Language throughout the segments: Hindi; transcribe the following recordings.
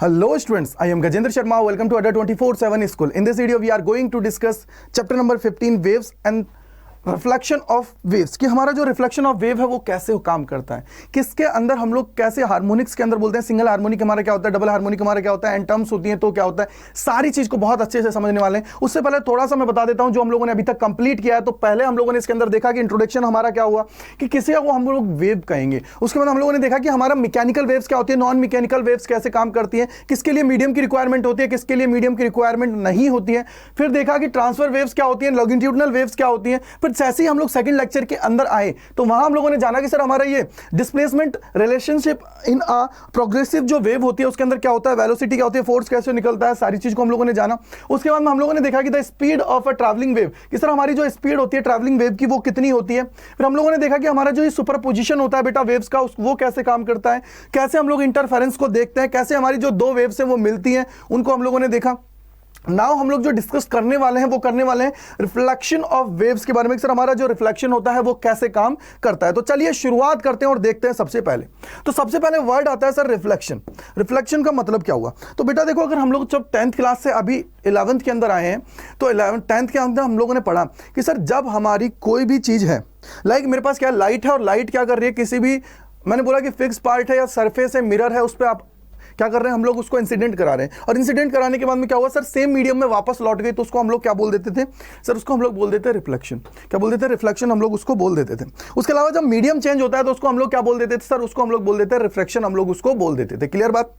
Hello students, I am Gajendra Sharma. Welcome to Adda 24/7 School. In this video, we are going to discuss chapter number 15, waves and reflection of waves, कि हमारा जो रिफ्लेक्शन ऑफ वेव है वो कैसे काम करता है, किसके अंदर हम लोग कैसे हार्मोनिक्स के अंदर बोलते हैं, सिंगल हार्मोनिक हमारा क्या होता है, डबल हार्मोनिक हमारा क्या होता है, एंड टर्म्स होती हैं तो क्या होता है, सारी चीज को बहुत अच्छे से समझने वाले हैं। उससे पहले थोड़ा सा मैं बता देता हूं जो हम लोगों ने अभी तक कंप्लीट किया है। तो पहले हम लोगों ने इसके अंदर देखा कि इंट्रोडक्शन हमारा क्या हुआ कि किसी को हम लोग वेव कहेंगे। उसके बाद हम लोगों ने देखा कि हमारा मैकेनिकल वेव्स क्या होती है, नॉन मैकेनिकल वेव्स कैसे काम करती है, किसके लिए मीडियम की रिक्वायरमेंट होती है, किसके लिए मीडियम की रिक्वायरमेंट नहीं होती है। फिर देखा कि ट्रांसफर वेव्स क्या होती है, लॉन्गिट्यूडनल वेव्स क्या होती है। फिर जैसे ही हम लोग सेकंड लेक्चर के अंदर आए तो वहां हम लोगों ने जाना कि सर हमारा ये displacement relationship in a progressive जो वेव होती है उसके अंदर क्या होता है, वेलोसिटी क्या होती है, फोर्स कैसे निकलता है, सारी चीज को हम लोगों ने जाना। उसके बाद में हम लोगों ने देखा कि the speed of a travelling wave, कि सर हमारी जो स्पीड होती है ट्रैवलिंग वेव की वो कितनी होती है। फिर हम लोगों ने देखा कि हमारा जो सुपरपोजिशन होता है बेटा वेव्स का, वो कैसे काम करता है, कैसे हम लोग इंटरफेरेंस को देखते हैं, कैसे हमारी जो दो वेव्स हैं वो मिलती हैं, उनको हम लोगों ने देखा। नाउ हम लोग जो डिस्कस करने वाले हैं वो करने वाले हैं रिफ्लेक्शन ऑफ वेव्स के बारे में, सर हमारा जो रिफ्लेक्शन होता है वो कैसे काम करता है। तो चलिए शुरुआत करते हैं और देखते हैं। सबसे पहले वर्ड आता है सर रिफ्लेक्शन। रिफ्लेक्शन का मतलब क्या हुआ, तो बेटा देखो, अगर हम लोग जब 10th क्लास से अभी 11th के अंदर आए हैं तो 10th के अंदर हम लोगों ने पढ़ा कि सर जब हमारी कोई भी चीज है, लाइक मेरे पास क्या लाइट है, और लाइट क्या कर रही है, किसी भी, मैंने बोला कि फिक्स पार्ट है या सरफेस है, मिरर है, उस पर आप क्या कर रहे हैं, हम लोग उसको इंसिडेंट करा रहे हैं, और इंसिडेंट कराने के बाद में क्या हुआ सर, सेम मीडियम में वापस लौट गई, तो उसको हम लोग क्या बोल देते थे सर, उसको हम लोग बोल देते हैं रिफ्लेक्शन। क्या बोल देते हैं, रिफ्लेक्शन हम लोग उसको बोल देते थे। उसके अलावा जब मीडियम चेंज होता है तो उसको हम लोग क्या बोल देते थे सर, उसको हम लोग बोल देते हैं रिफ्रैक्शन, हम लोग उसको बोल देते थे। क्लियर बात,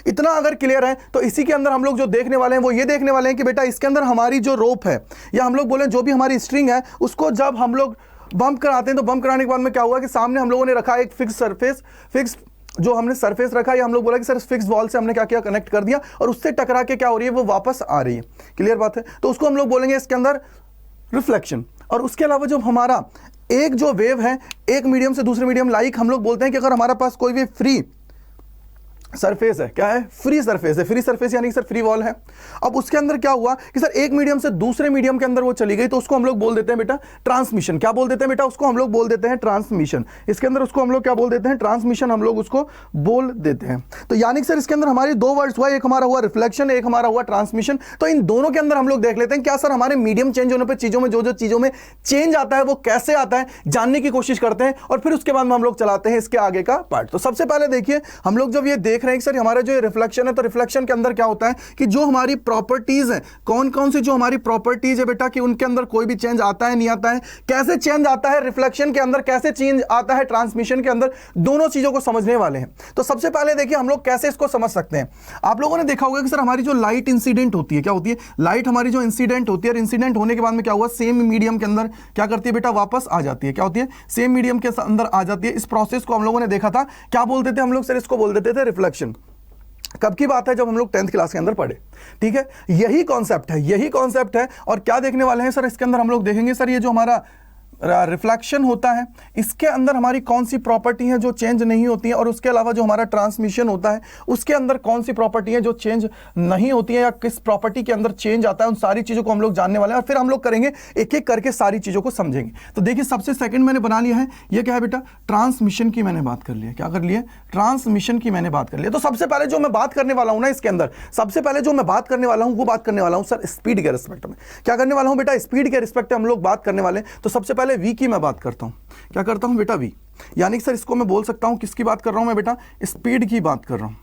इतना अगर क्लियर है तो इसी के अंदर हम लोग जो देखने वाले हैं वो ये देखने वाले हैं कि बेटा इसके अंदर हमारी जो रोप है, या हम लोग बोले जो भी हमारी स्ट्रिंग है, उसको जब हम लोग बम्प कराते हैं तो बम्प कराने के बाद में क्या हुआ कि सामने हम लोगों ने रखा एक फिक्स सरफेस, फिक्स जो हमने सरफेस रखा, या हम लोग बोला कि सर फिक्स वॉल से हमने क्या किया, कनेक्ट कर दिया, और उससे टकरा के क्या हो रही है, वो वापस आ रही है। क्लियर बात है, तो उसको हम लोग बोलेंगे इसके अंदर रिफ्लेक्शन। और उसके अलावा जो हमारा एक जो वेव है एक मीडियम से दूसरे मीडियम, लाइक हम लोग बोलते हैं कि अगर हमारे पास कोई भी फ्री सरफेस है, क्या है, फ्री सरफेस है, फ्री सरफेस यानी कि सर फ्री वॉल है। अब उसके अंदर क्या हुआ कि सर एक मीडियम से दूसरे मीडियम के अंदर वो चली गई, तो उसको हम लोग बोल देते हैं बेटा ट्रांसमिशन। क्या बोल देते हैं बेटा, उसको हम लोग बोल देते हैं ट्रांसमिशन। इसके अंदर उसको हम लोग क्या बोल देते हैं, ट्रांसमिशन हम लोग उसको बोल देते हैं। तो यानी कि सर इसके अंदर हमारे दो वर्ड्स हुआ, एक हमारा हुआ रिफ्लेक्शन, एक हमारा हुआ ट्रांसमिशन। तो इन दोनों के अंदर हम लोग देख लेते हैं क्या सर हमारे मीडियम चेंज होने पर चीजों में जो चीजों में चेंज आता है वो कैसे आता है, जानने की कोशिश करते हैं, और फिर उसके बाद में हम लोग चलाते हैं इसके आगे का पार्ट। तो सबसे पहले देखिए, हम लोग जब ये देख रहे हैं कि सर हमारा जो रिफ्लेक्शन है, तो रिफ्लेक्शन के अंदर क्या होता है कि जो हमारी प्रॉपर्टीज है, कौन कौन सी जो हमारी प्रॉपर्टीज है बेटा, कि उनके अंदर कोई भी चेंज आता है नहीं आता है, कैसे चेंज आता है रिफ्लेक्शन के अंदर, कैसे चेंज आता है ट्रांसमिशन के अंदर, दोनों चीजों को समझने वाले हैं। तो सबसे पहले देखिए हम लोग कैसे इसको समझ सकते हैं। आप लोगों ने देखा होगा कि सर हमारी जो लाइट इंसिडेंट होती है, क्या होती है, लाइट हमारी जो इंसिडेंट होती है, और इंसिडेंट होने के बाद में क्या हुआ, सेम मीडियम के अंदर क्या करती है बेटा, वापस आ जाती है। क्या होती है, सेम मीडियम के अंदर आ जाती है। इस प्रोसेस को हम लोगों ने देखा था, क्या बोलते थे हम लोग सर, इसको बोल देते थे रिफ्लेक्शन। कब की बात है, जब हम लोग 10th क्लास के अंदर पढ़े। ठीक है, यही कॉन्सेप्ट है। और क्या देखने वाले हैं सर, इसके अंदर हम लोग देखेंगे सर ये जो हमारा रिफ्लेक्शन होता है इसके अंदर हमारी कौन सी प्रॉपर्टी है जो चेंज नहीं होती है, और उसके अलावा जो हमारा ट्रांसमिशन होता है उसके अंदर कौन सी प्रॉपर्टी है जो चेंज नहीं होती है, या किस प्रॉपर्टी के अंदर चेंज आता है, उन सारी चीजों को हम लोग जानने वाले हैं। और फिर हम लोग करेंगे एक एक करके सारी चीजों को समझेंगे। तो देखिए सबसे सेकंड मैंने बना लिया है, ये क्या है बेटा, ट्रांसमिशन की मैंने बात कर ली है। क्या कर लिया, ट्रांसमिशन की मैंने बात कर लिया। तो सबसे पहले जो मैं बात करने वाला हूं ना, इसके अंदर सबसे पहले जो मैं बात करने वाला हूं वो बात करने वाला हूं सर स्पीड के रिस्पेक्ट में। क्या करने वाला हूं बेटा, स्पीड के रिस्पेक्ट में हम लोग बात करने वाले हैं। तो सबसे पहले वी की मैं बात करता हूं। क्या करता हूं बेटा, वी, यानी कि सर इसको मैं बोल सकता हूं किसकी बात कर रहा हूं मैं बेटा, स्पीड की बात कर रहा हूं।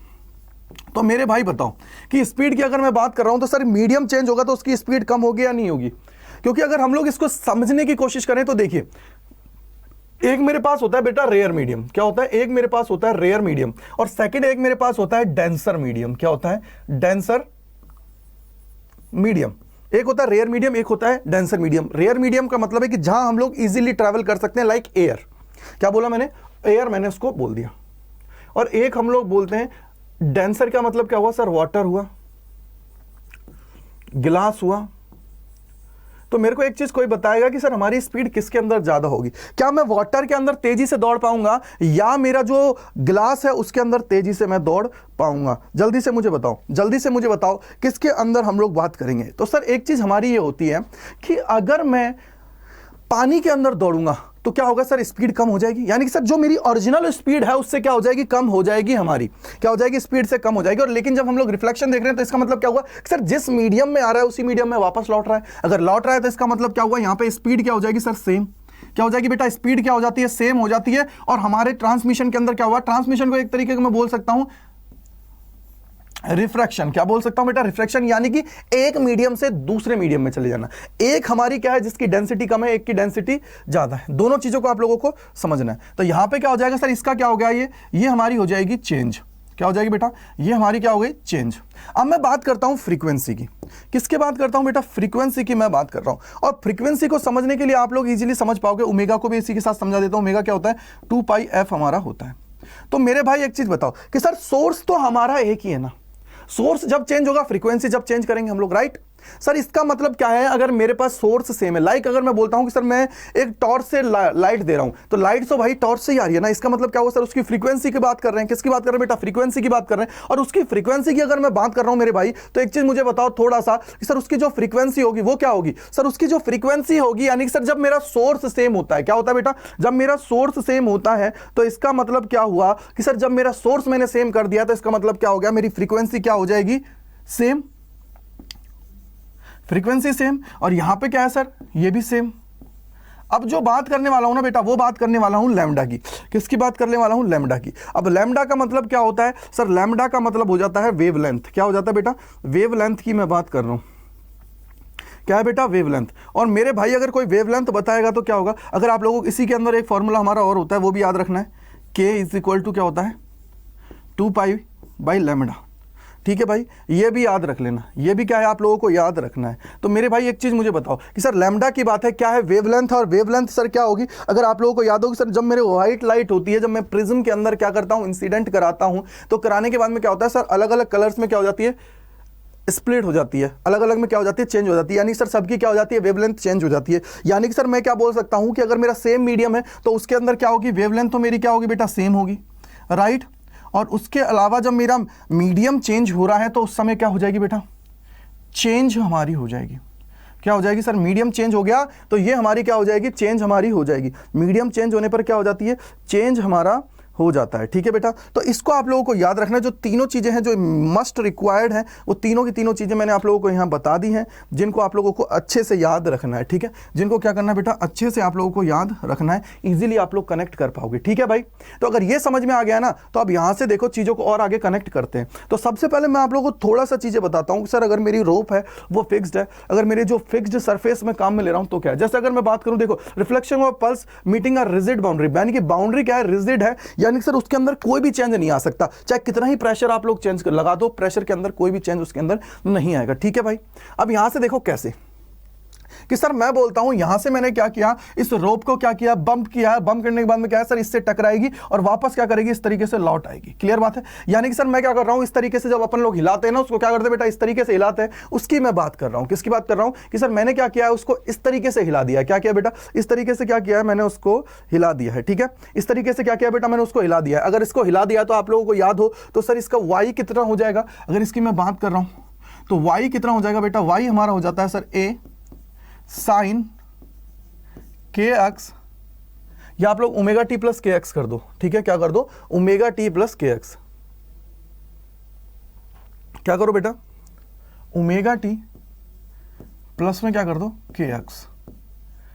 तो मेरे भाई बताओ कि स्पीड की अगर मैं बात कर रहा हूं तो सर मीडियम चेंज होगा तो उसकी स्पीड कम होगी या नहीं होगी। क्योंकि अगर हम लोग इसको समझने की कोशिश करें तो देखिए, एक मेरे पास होता है बेटा रेयर मीडियम। क्या होता है, एक मेरे पास होता है रेयर मीडियम, और सेकंड एक मेरे पास होता है डेंसर मीडियम। क्या होता है, डेंसर मीडियम। एक होता है रेयर मीडियम, एक होता है डेंसर मीडियम। रेयर मीडियम का मतलब है कि जहां हम लोग इजीली ट्रैवल कर सकते हैं, लाइक एयर। क्या बोला मैंने, एयर, मैंने उसको बोल दिया। और एक हम लोग बोलते हैं डेंसर, का मतलब क्या हुआ सर, वाटर हुआ, गिलास हुआ। तो मेरे को एक चीज कोई बताएगा कि सर हमारी स्पीड किसके अंदर ज्यादा होगी, क्या मैं वाटर के अंदर तेजी से दौड़ पाऊंगा, या मेरा जो गिलास है उसके अंदर तेजी से मैं दौड़ पाऊंगा। जल्दी से मुझे बताओ किसके अंदर हम लोग बात करेंगे। तो सर एक चीज हमारी ये होती है कि अगर मैं पानी के अंदर दौड़ूंगा तो क्या होगा सर, स्पीड कम हो जाएगी, यानी कि सर जो मेरी ओरिजिनल स्पीड है उससे क्या हो जाएगी, कम हो जाएगी, हमारी क्या हो जाएगी, स्पीड से कम हो जाएगी। और लेकिन जब हम लोग रिफ्लेक्शन देख रहे हैं तो इसका मतलब क्या हुआ सर, जिस मीडियम में आ रहा है उसी मीडियम में वापस लौट रहा है। अगर लौट रहा है तो इसका मतलब क्या हुआ, यहाँ पे स्पीड क्या हो जाएगी सर, सेम। क्या हो जाएगी बेटा, स्पीड क्या हो जाती है, सेम हो जाती है। और हमारे ट्रांसमिशन के अंदर क्या हुआ, ट्रांसमिशन को एक तरीके से मैं बोल सकता हूं रिफ्रैक्शन। क्या बोल सकता हूं बेटा, रिफ्रैक्शन, यानी कि एक मीडियम से दूसरे मीडियम में चले जाना। एक हमारी क्या है जिसकी डेंसिटी कम है, एक की डेंसिटी ज्यादा है। दोनों चीजों को आप लोगों को समझना है। तो यहां पे क्या हो जाएगा सर, इसका क्या हो गया, ये हमारी हो जाएगी चेंज। क्या हो जाएगी बेटा, ये हमारी क्या हो गई, चेंज। अब मैं बात करता हूं फ्रीक्वेंसी की। किसके बात करता हूं बेटा, फ्रीक्वेंसी की मैं बात कर रहा हूं। और फ्रीक्वेंसी को समझने के लिए आप लोग इजीली समझ पाओगे, ओमेगा को भी इसी के साथ समझा देता हूं। ओमेगा क्या होता है, 2πf हमारा होता है। तो मेरे भाई एक चीज बताओ कि सर सोर्स तो हमारा एक ही है ना, सोर्स जब चेंज होगा फ्रीक्वेंसी जब चेंज करेंगे हम लोग, राइट। सर इसका मतलब क्या है, अगर मेरे पास सोर्स सेम है, लाइक अगर मैं बोलता हूं कि सर मैं एक टॉर्च से लाइट दे रहा हूं, तो लाइट तो भाई टॉर्च से ही आ रही है ना, इसका मतलब क्या हुआ सर, उसकी फ्रीक्वेंसी की बात कर रहे हैं। किसकी बात कर रहे हैं बेटा, फ्रीक्वेंसी की बात कर रहे हैं। और उसकी फ्रीक्वेंसी की अगर मैं बात कर रहा हूं मेरे भाई, तो एक चीज मुझे बताओ थोड़ा सा कि सर उसकी जो फ्रीक्वेंसी होगी वो क्या होगी सर, उसकी जो फ्रीक्वेंसी होगी, यानी कि सर जब मेरा सोर्स सेम होता है, क्या होता है बेटा, जब मेरा सोर्स सेम होता है तो इसका मतलब क्या हुआ कि सर जब मेरा सोर्स मैंने सेम कर दिया तो इसका मतलब क्या हो गया, मेरी फ्रीक्वेंसी क्या हो जाएगी, सेम, फ्रीक्वेंसी सेम। और यहां पे क्या है सर, ये भी सेम। अब जो बात करने वाला हूं ना बेटा, वो बात करने वाला हूं लैम्डा की। किसकी बात करने वाला हूं, लैम्डा की। अब लैम्डा का मतलब क्या होता है सर, लैम्डा का मतलब हो जाता है वेवलेंथ। क्या हो जाता है बेटा, वेवलेंथ की मैं बात कर रहा हूं। क्या है बेटा, वेवलेंथ। और मेरे भाई अगर कोई वेवलेंथ बताएगा तो क्या होगा, अगर आप लोगों को इसी के अंदर एक फॉर्मूला हमारा और होता है, वो भी याद रखना है, k इज इक्वल टू क्या होता है, 2π/λ। ठीक है भाई, ये भी याद रख लेना, ये भी क्या है आप लोगों को याद रखना है। तो मेरे भाई एक चीज मुझे बताओ कि सर लैम्डा की बात है, क्या है, वेवलेंथ। और वेवलेंथ सर क्या होगी, अगर आप लोगों को याद होगी सर, जब मेरे व्हाइट लाइट होती है, जब मैं प्रिज्म के अंदर क्या करता हूं, इंसिडेंट कराता हूं, तो कराने के बाद में क्या होता है सर, अलग अलग कलर्स में क्या हो जाती है, स्प्लिट हो जाती है, अलग अलग में क्या हो जाती है, चेंज हो जाती है। यानी सर सबकी क्या हो जाती है, वेवलेंथ चेंज हो जाती है। यानी कि सर मैं क्या बोल सकता हूं कि अगर मेरा सेम मीडियम है तो उसके अंदर क्या होगी, वेवलेंथ तो मेरी क्या होगी बेटा, सेम होगी, राइट। और उसके अलावा जब मेरा मीडियम चेंज हो रहा है तो उस समय क्या हो जाएगी बेटा, चेंज हमारी हो जाएगी। क्या हो जाएगी सर, मीडियम चेंज हो गया तो ये हमारी क्या हो जाएगी, चेंज हमारी हो जाएगी। मीडियम चेंज होने पर क्या हो जाती है, चेंज हमारा हो जाता है। ठीक है बेटा, तो इसको आप लोगों को याद रखना है। जो तीनों चीजें हैं जो मस्ट रिक्वायर्ड हैं, वो तीनों की तीनों चीजें मैंने आप लोगों को यहाँ बता दी हैं, जिनको आप लोगों को अच्छे से याद रखना है। ठीक है, जिनको क्या करना है बेटा, अच्छे से आप लोगों को याद रखना है, इजीली आप लोग कनेक्ट कर पाओगे। ठीक है भाई, तो अगर ये समझ में आ गया ना, तो अब यहाँ से देखो चीजों को और आगे कनेक्ट करते हैं। तो सबसे पहले मैं आप लोगों को थोड़ा सा चीजें बताता हूँ। सर अगर मेरी रोप है वो फिक्स्ड है, अगर मेरे जो फिक्स्ड सरफेस में काम में ले रहा हूँ तो क्या है, जैसे अगर मैं बात करूँ, देखो reflection of pulse meeting a rigid boundary, यानी कि बाउंड्री क्या है, रिजिड है, यानी कि सर उसके अंदर कोई भी चेंज नहीं आ सकता, चाहे कितना ही प्रेशर आप लोग चेंज कर लगा दो, प्रेशर के अंदर कोई भी चेंज उसके अंदर नहीं आएगा। ठीक है भाई, अब यहां से देखो कैसे कि सर मैं बोलता हूं यहां से मैंने क्या किया, इस रोप को क्या किया, बंप किया, बंप करने के बाद में क्या है सर, इससे टकराएगी और वापस क्या करेगी, इस तरीके से लौट आएगी। क्लियर बात है, यानी कि सर मैं क्या कर रहा हूं, इस तरीके से जब अपन लोग हिलाते हैं ना, उसको क्या करते हैं बेटा, इस तरीके से हिलाते हैं, उसकी मैं बात कर रहा हूं। किसकी बात कर रहा हूं कि सर मैंने क्या किया है, उसको इस तरीके से हिला दिया। क्या किया बेटा, इस तरीके से क्या किया है, मैंने उसको हिला दिया है। ठीक है, इस तरीके से क्या किया बेटा, मैंने उसको हिला दिया है। अगर इसको हिला दिया तो आप लोगों को याद हो तो सर इसका वाई कितना हो जाएगा, अगर इसकी मैं बात कर रहा हूं तो वाई कितना हो जाएगा बेटा, वाई हमारा हो जाता है सर ए साइन के एक्स, या आप लोग omega T plus K x कर दो। ठीक है, क्या कर दो, omega T plus K x. क्या करो बेटा, ओमेगा टी प्लस में क्या कर दो, के एक्स।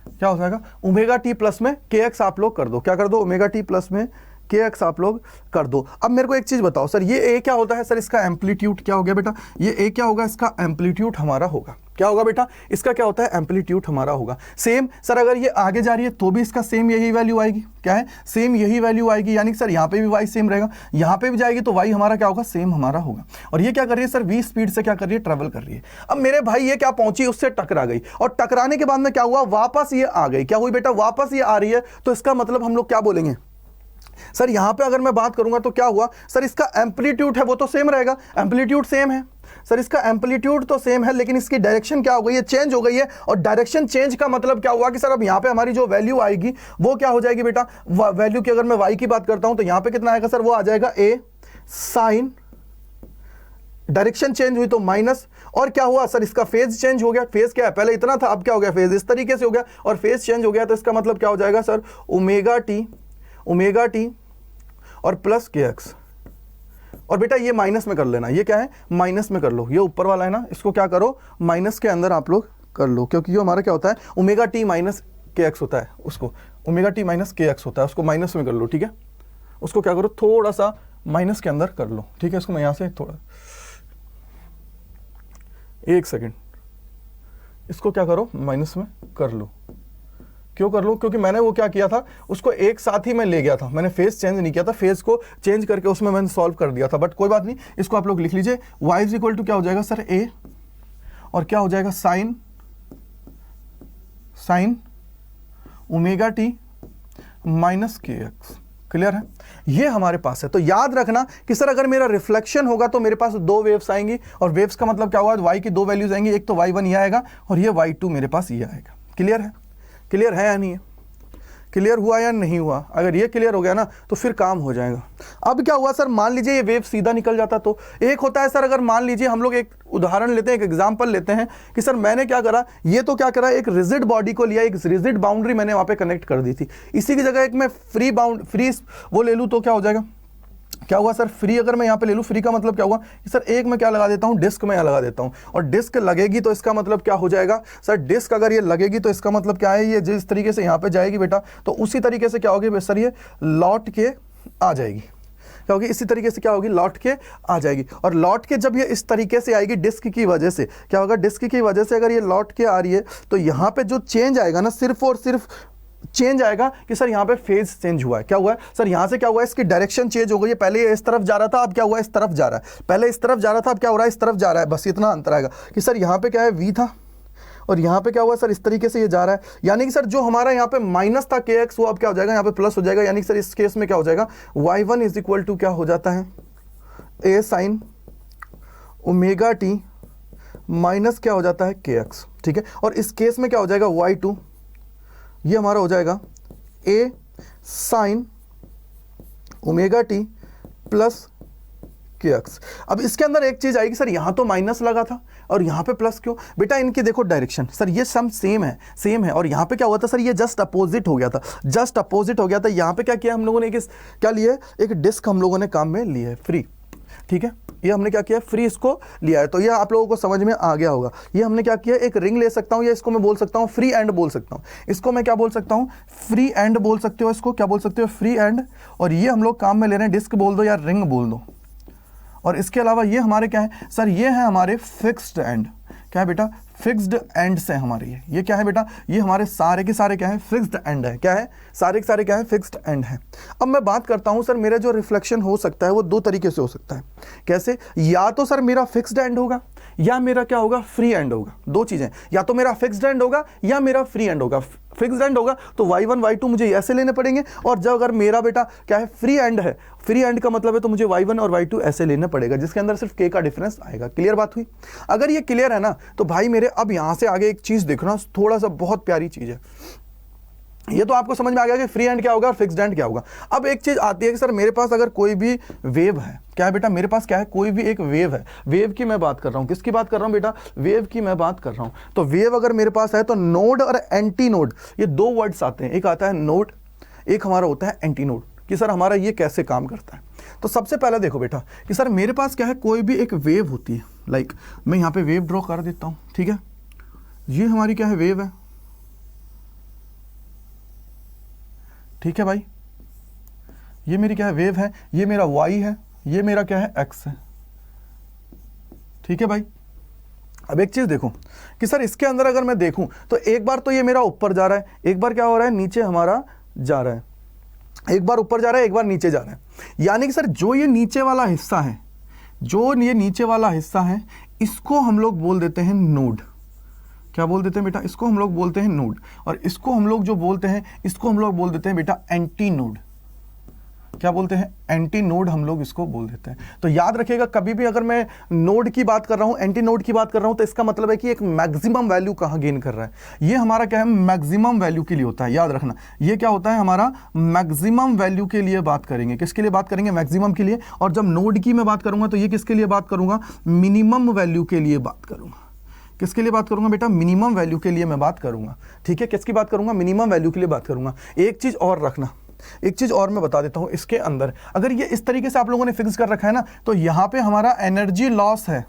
क्या हो जाएगा, ओमेगा टी प्लस में के एक्स आप लोग कर दो। क्या कर दो, ओमेगा टी प्लस में के एक्स आप लोग कर दो। अब मेरे को एक चीज बताओ सर, ये ए क्या होता है सर, इसका एम्पलीट्यूड क्या हो गया बेटा, ये ए क्या होगा, इसका एम्पलीट्यूड हमारा होगा। क्या होगा बेटा, इसका क्या होता है, एम्पलीट्यूड हमारा होगा। सेम सर अगर ये आगे जा रही है तो भी इसका सेम यही वैल्यू आएगी। क्या है, सेम यही वैल्यू आएगी, यानी कि सर यहाँ पे भी वाई सेम रहेगा, यहाँ पे भी जाएगी तो वाई हमारा क्या होगा, सेम हमारा होगा। और ये क्या कर रही है सर, वी स्पीड से क्या कर रही है, ट्रेवल कर रही है। अब मेरे भाई ये क्या पहुंची, उससे टकरा गई, और टकराने के बाद में क्या हुआ, वापस ये आ गई। क्या हुई बेटा, वापस ये आ रही है, तो इसका मतलब हम लोग क्या बोलेंगे सर, यहां पे अगर मैं बात करूंगा तो क्या हुआ सर, इसका एम्पलीट्यूड है वो तो सेम रहेगा, एम्पलीट्यूड सेम है सर, इसका एम्पलीट्यूड तो सेम है, लेकिन इसकी डायरेक्शन क्या हो गई है, चेंज हो गई है। और डायरेक्शन चेंज का मतलब क्या हुआ कि सर अब यहां पे हमारी जो वैल्यू आएगी वो क्या हो जाएगी बेटा, वैल्यू की अगर मैं वाई की बात करता हूं तो यहां पे कितना आएगा सर, वो आ जाएगा ए साइन डायरेक्शन चेंज हुई तो माइनस, और क्या हुआ सर, इसका फेज चेंज हो गया। फेज क्या है, पहले इतना था, अब क्या हो गया, फेज इस तरीके से हो गया, और फेज चेंज हो गया, तो इसका मतलब क्या हो जाएगा सर, ओमेगा टी और प्लस के एक्स। और बेटा ये माइनस में कर लेना, ये क्या है, माइनस में कर लो, ये ऊपर वाला है ना, इसको क्या करो, माइनस के अंदर आप लोग कर लो, क्योंकि ये हमारा क्या होता है, omega T minus K x होता है, उसको omega T minus K x होता है, उसको माइनस में कर लो, ठीक है। उसको क्या करो, थोड़ा सा माइनस के अंदर कर लो, ठीक है। इसको मैं यहाँ से थोड़ा, एक सेकेंड, इसको क्या करो, माइनस में कर लो। क्यों कर लो, क्योंकि मैंने वो क्या किया था, उसको एक साथ ही मैं ले गया था, मैंने फेज चेंज नहीं किया था, फेज को चेंज करके उसमें मैंने सॉल्व कर दिया था। बट कोई बात नहीं, इसको आप लोग लिख लीजिए, y इज इक्वल टू क्या हो जाएगा सर, a, और क्या हो जाएगा, sine omega T minus K x. Clear है, ये हमारे पास है। तो याद रखना कि सर अगर मेरा रिफ्लेक्शन होगा तो मेरे पास दो वेव्स आएंगी, और वेव्स का मतलब क्या होगा, y की दो वैल्यूज आएंगी, एक तो y1 ये आएगा और ये y2 मेरे पास ये आएगा। क्लियर है, क्लियर है या नहीं है, क्लियर हुआ या नहीं हुआ? अगर ये क्लियर हो गया ना तो फिर काम हो जाएगा। अब क्या हुआ सर, मान लीजिए ये वेव सीधा निकल जाता, तो एक होता है सर, अगर मान लीजिए हम लोग एक उदाहरण लेते हैं, एक एग्जांपल लेते हैं कि सर मैंने क्या करा, ये तो क्या करा, एक रिजिड बॉडी को लिया, एक रिजिड बाउंड्री मैंने वहां पे कनेक्ट कर दी थी, इसी की जगह एक मैं फ्री वो ले लूँ तो क्या हो जाएगा, क्या हुआ सर, फ्री अगर मैं यहाँ पे ले लूँ, फ्री का मतलब क्या हुआ सर, एक मैं क्या लगा देता हूँ, डिस्क में यहाँ लगा देता हूँ, और डिस्क लगेगी तो इसका मतलब क्या हो जाएगा सर, डिस्क अगर ये लगेगी तो इसका मतलब क्या है, ये जिस तरीके से यहाँ पे जाएगी बेटा, तो उसी तरीके से क्या होगी सर, ये लौट के आ जाएगी, क्या होगी, इसी तरीके से क्या होगी, लौट के आ जाएगी। और लौट के जब ये इस तरीके से आएगी डिस्क की वजह से, क्या होगा, डिस्क की वजह से अगर ये लौट के आ रही है तो यहाँ पे जो चेंज आएगा ना, सिर्फ और सिर्फ चेंज आएगा कि सर यहाँ पे फेज चेंज हुआ है। क्या हुआ है सर, यहाँ से क्या हुआ है, इसकी डायरेक्शन चेंज हो गई है, पहले ये इस तरफ जा रहा था, अब क्या हुआ, इस तरफ जा रहा है, पहले इस तरफ जा रहा था, अब क्या हो रहा है, इस तरफ जा रहा है, बस इतना अंतर आएगा कि सर यहाँ पे क्या है, v था, और यहाँ पे क्या हुआ सर, इस तरीके से ये जा रहा है, यानी कि सर जो हमारा यहाँ पे माइनस था के एक्स, वो अब क्या हो जाएगा, यहाँ पे प्लस हो जाएगा, यानी कि सर इस केस में क्या हो जाएगा, y1 इज इक्वल टू क्या हो जाता है, a sine omega T minus क्या हो जाता है, के एक्स। ठीक है, और इस केस में क्या हो जाएगा, y2 ये हमारा हो जाएगा a sine omega T plus K x. अब इसके अंदर एक चीज आएगी सर, यहां तो माइनस लगा था और यहां पे प्लस क्यों, बेटा इनकी देखो डायरेक्शन, सर ये सम सेम है, और यहां पे क्या हुआ था सर, ये जस्ट अपोजिट हो गया था, जस्ट अपोजिट हो गया था। यहां पे क्या किया हम लोगों ने, क्या लिए, एक डिस्क हम लोगों ने काम में लिया है, फ्री। ठीक है, ये हमने क्या किया, फ्री इसको लिया है, तो ये आप लोगों को समझ में आ गया होगा। ये हमने क्या किया, एक रिंग ले सकता हूं, या इसको मैं बोल सकता हूं फ्री एंड बोल सकता हूं, इसको मैं क्या बोल सकता हूं, फ्री एंड बोल सकते हो, इसको क्या बोल सकते हो, फ्री एंड। और ये हम लोग काम में ले रहे हैं, डिस्क बोल दो या रिंग बोल दो। और इसके अलावा ये हमारे क्या है सर, ये है हमारे फिक्स्ड एंड। क्या है बेटा, फिक्स्ड एंड्स है हमारे, ये क्या है बेटा, ये हमारे सारे के सारे क्या है, फिक्स्ड एंड है। क्या है, सारे के सारे क्या है, फिक्स्ड एंड है। अब मैं बात करता हूं सर, मेरा जो रिफ्लेक्शन हो सकता है वो दो तरीके से हो सकता है। कैसे, या तो सर मेरा फिक्स्ड एंड होगा, या मेरा क्या होगा, फ्री एंड होगा। दो चीजें, या तो मेरा फिक्स्ड एंड होगा या मेरा फ्री एंड होगा। फिक्स्ड एंड होगा तो y1 y2 मुझे ऐसे लेने पड़ेंगे, और जब अगर मेरा बेटा क्या है, फ्री एंड है, फ्री एंड का मतलब है तो मुझे y1 और y2 ऐसे लेना पड़ेगा, जिसके अंदर सिर्फ k का डिफरेंस आएगा। क्लियर बात हुई? अगर ये क्लियर है ना तो भाई मेरे, अब यहां से आगे एक चीज देखना, थोड़ा सा बहुत प्यारी चीज है। ये तो आपको समझ में आ गया कि फ्री एंड क्या होगा और फिक्स्ड एंड क्या होगा। अब एक चीज आती है कि सर मेरे पास अगर कोई भी वेव है, क्या है बेटा, मेरे पास क्या है, कोई भी एक वेव है, वेव की मैं बात कर रहा हूं, किसकी बात कर रहा हूं बेटा, वेव की मैं बात कर रहा हूं। तो वेव अगर मेरे पास है तो नोड और एंटी नोड, ये दो वर्ड्स आते हैं, एक आता है नोड, एक हमारा होता है एंटी नोड, कि सर हमारा ये कैसे काम करता है। तो सबसे पहले देखो बेटा कि सर मेरे पास क्या है, कोई भी एक वेव होती है, लाइक मैं यहाँ पे वेव ड्रॉ कर देता हूं। ठीक है, ये हमारी क्या है, वेव है। ठीक है भाई, ये मेरी क्या है, वेव है, ये मेरा y है, ये मेरा क्या है, x है। ठीक है भाई, अब एक चीज देखो कि सर इसके अंदर अगर मैं देखूं तो एक बार तो ये मेरा ऊपर जा रहा है, एक बार क्या हो रहा है, नीचे हमारा जा रहा है, एक बार ऊपर जा रहा है, एक बार नीचे जा रहा है। यानी कि सर जो ये नीचे वाला हिस्सा है, जो ये नीचे वाला हिस्सा है, इसको हम लोग बोल देते हैं नोड। क्या बोल देते हैं बेटा, इसको हम लोग बोलते हैं नोड, और इसको हम लोग जो बोलते हैं, इसको हम लोग बोल देते हैं बेटा एंटी नोड। क्या बोलते हैं, एंटी नोड हम लोग इसको बोल देते हैं। तो याद रखिएगा, कभी भी अगर मैं नोड की बात कर रहा हूं, एंटी नोड की बात कर रहा हूं, तो इसका मतलब है कि एक मैक्सिमम वैल्यू कहां गेन कर रहा है। ये हमारा क्या है, मैक्सिमम वैल्यू के लिए होता है, याद रखना। ये क्या होता है, हमारा मैक्सिमम वैल्यू के लिए बात करेंगे। किसके लिए बात करेंगे, मैक्सिमम के लिए। और जब नोड की मैं बात करूंगा तो ये किसके लिए बात करूंगा, मिनिमम वैल्यू के लिए बात करूंगा। किसके लिए बात करूंगा बेटा, मिनिमम वैल्यू के लिए मैं बात करूंगा। ठीक है, किसकी बात करूंगा, मिनिमम वैल्यू के लिए बात करूंगा। एक चीज और रखना, एक चीज और मैं बता देता हूं, इसके अंदर अगर ये इस तरीके से आप लोगों ने फिक्स कर रखा है ना, तो यहां पे हमारा एनर्जी लॉस है,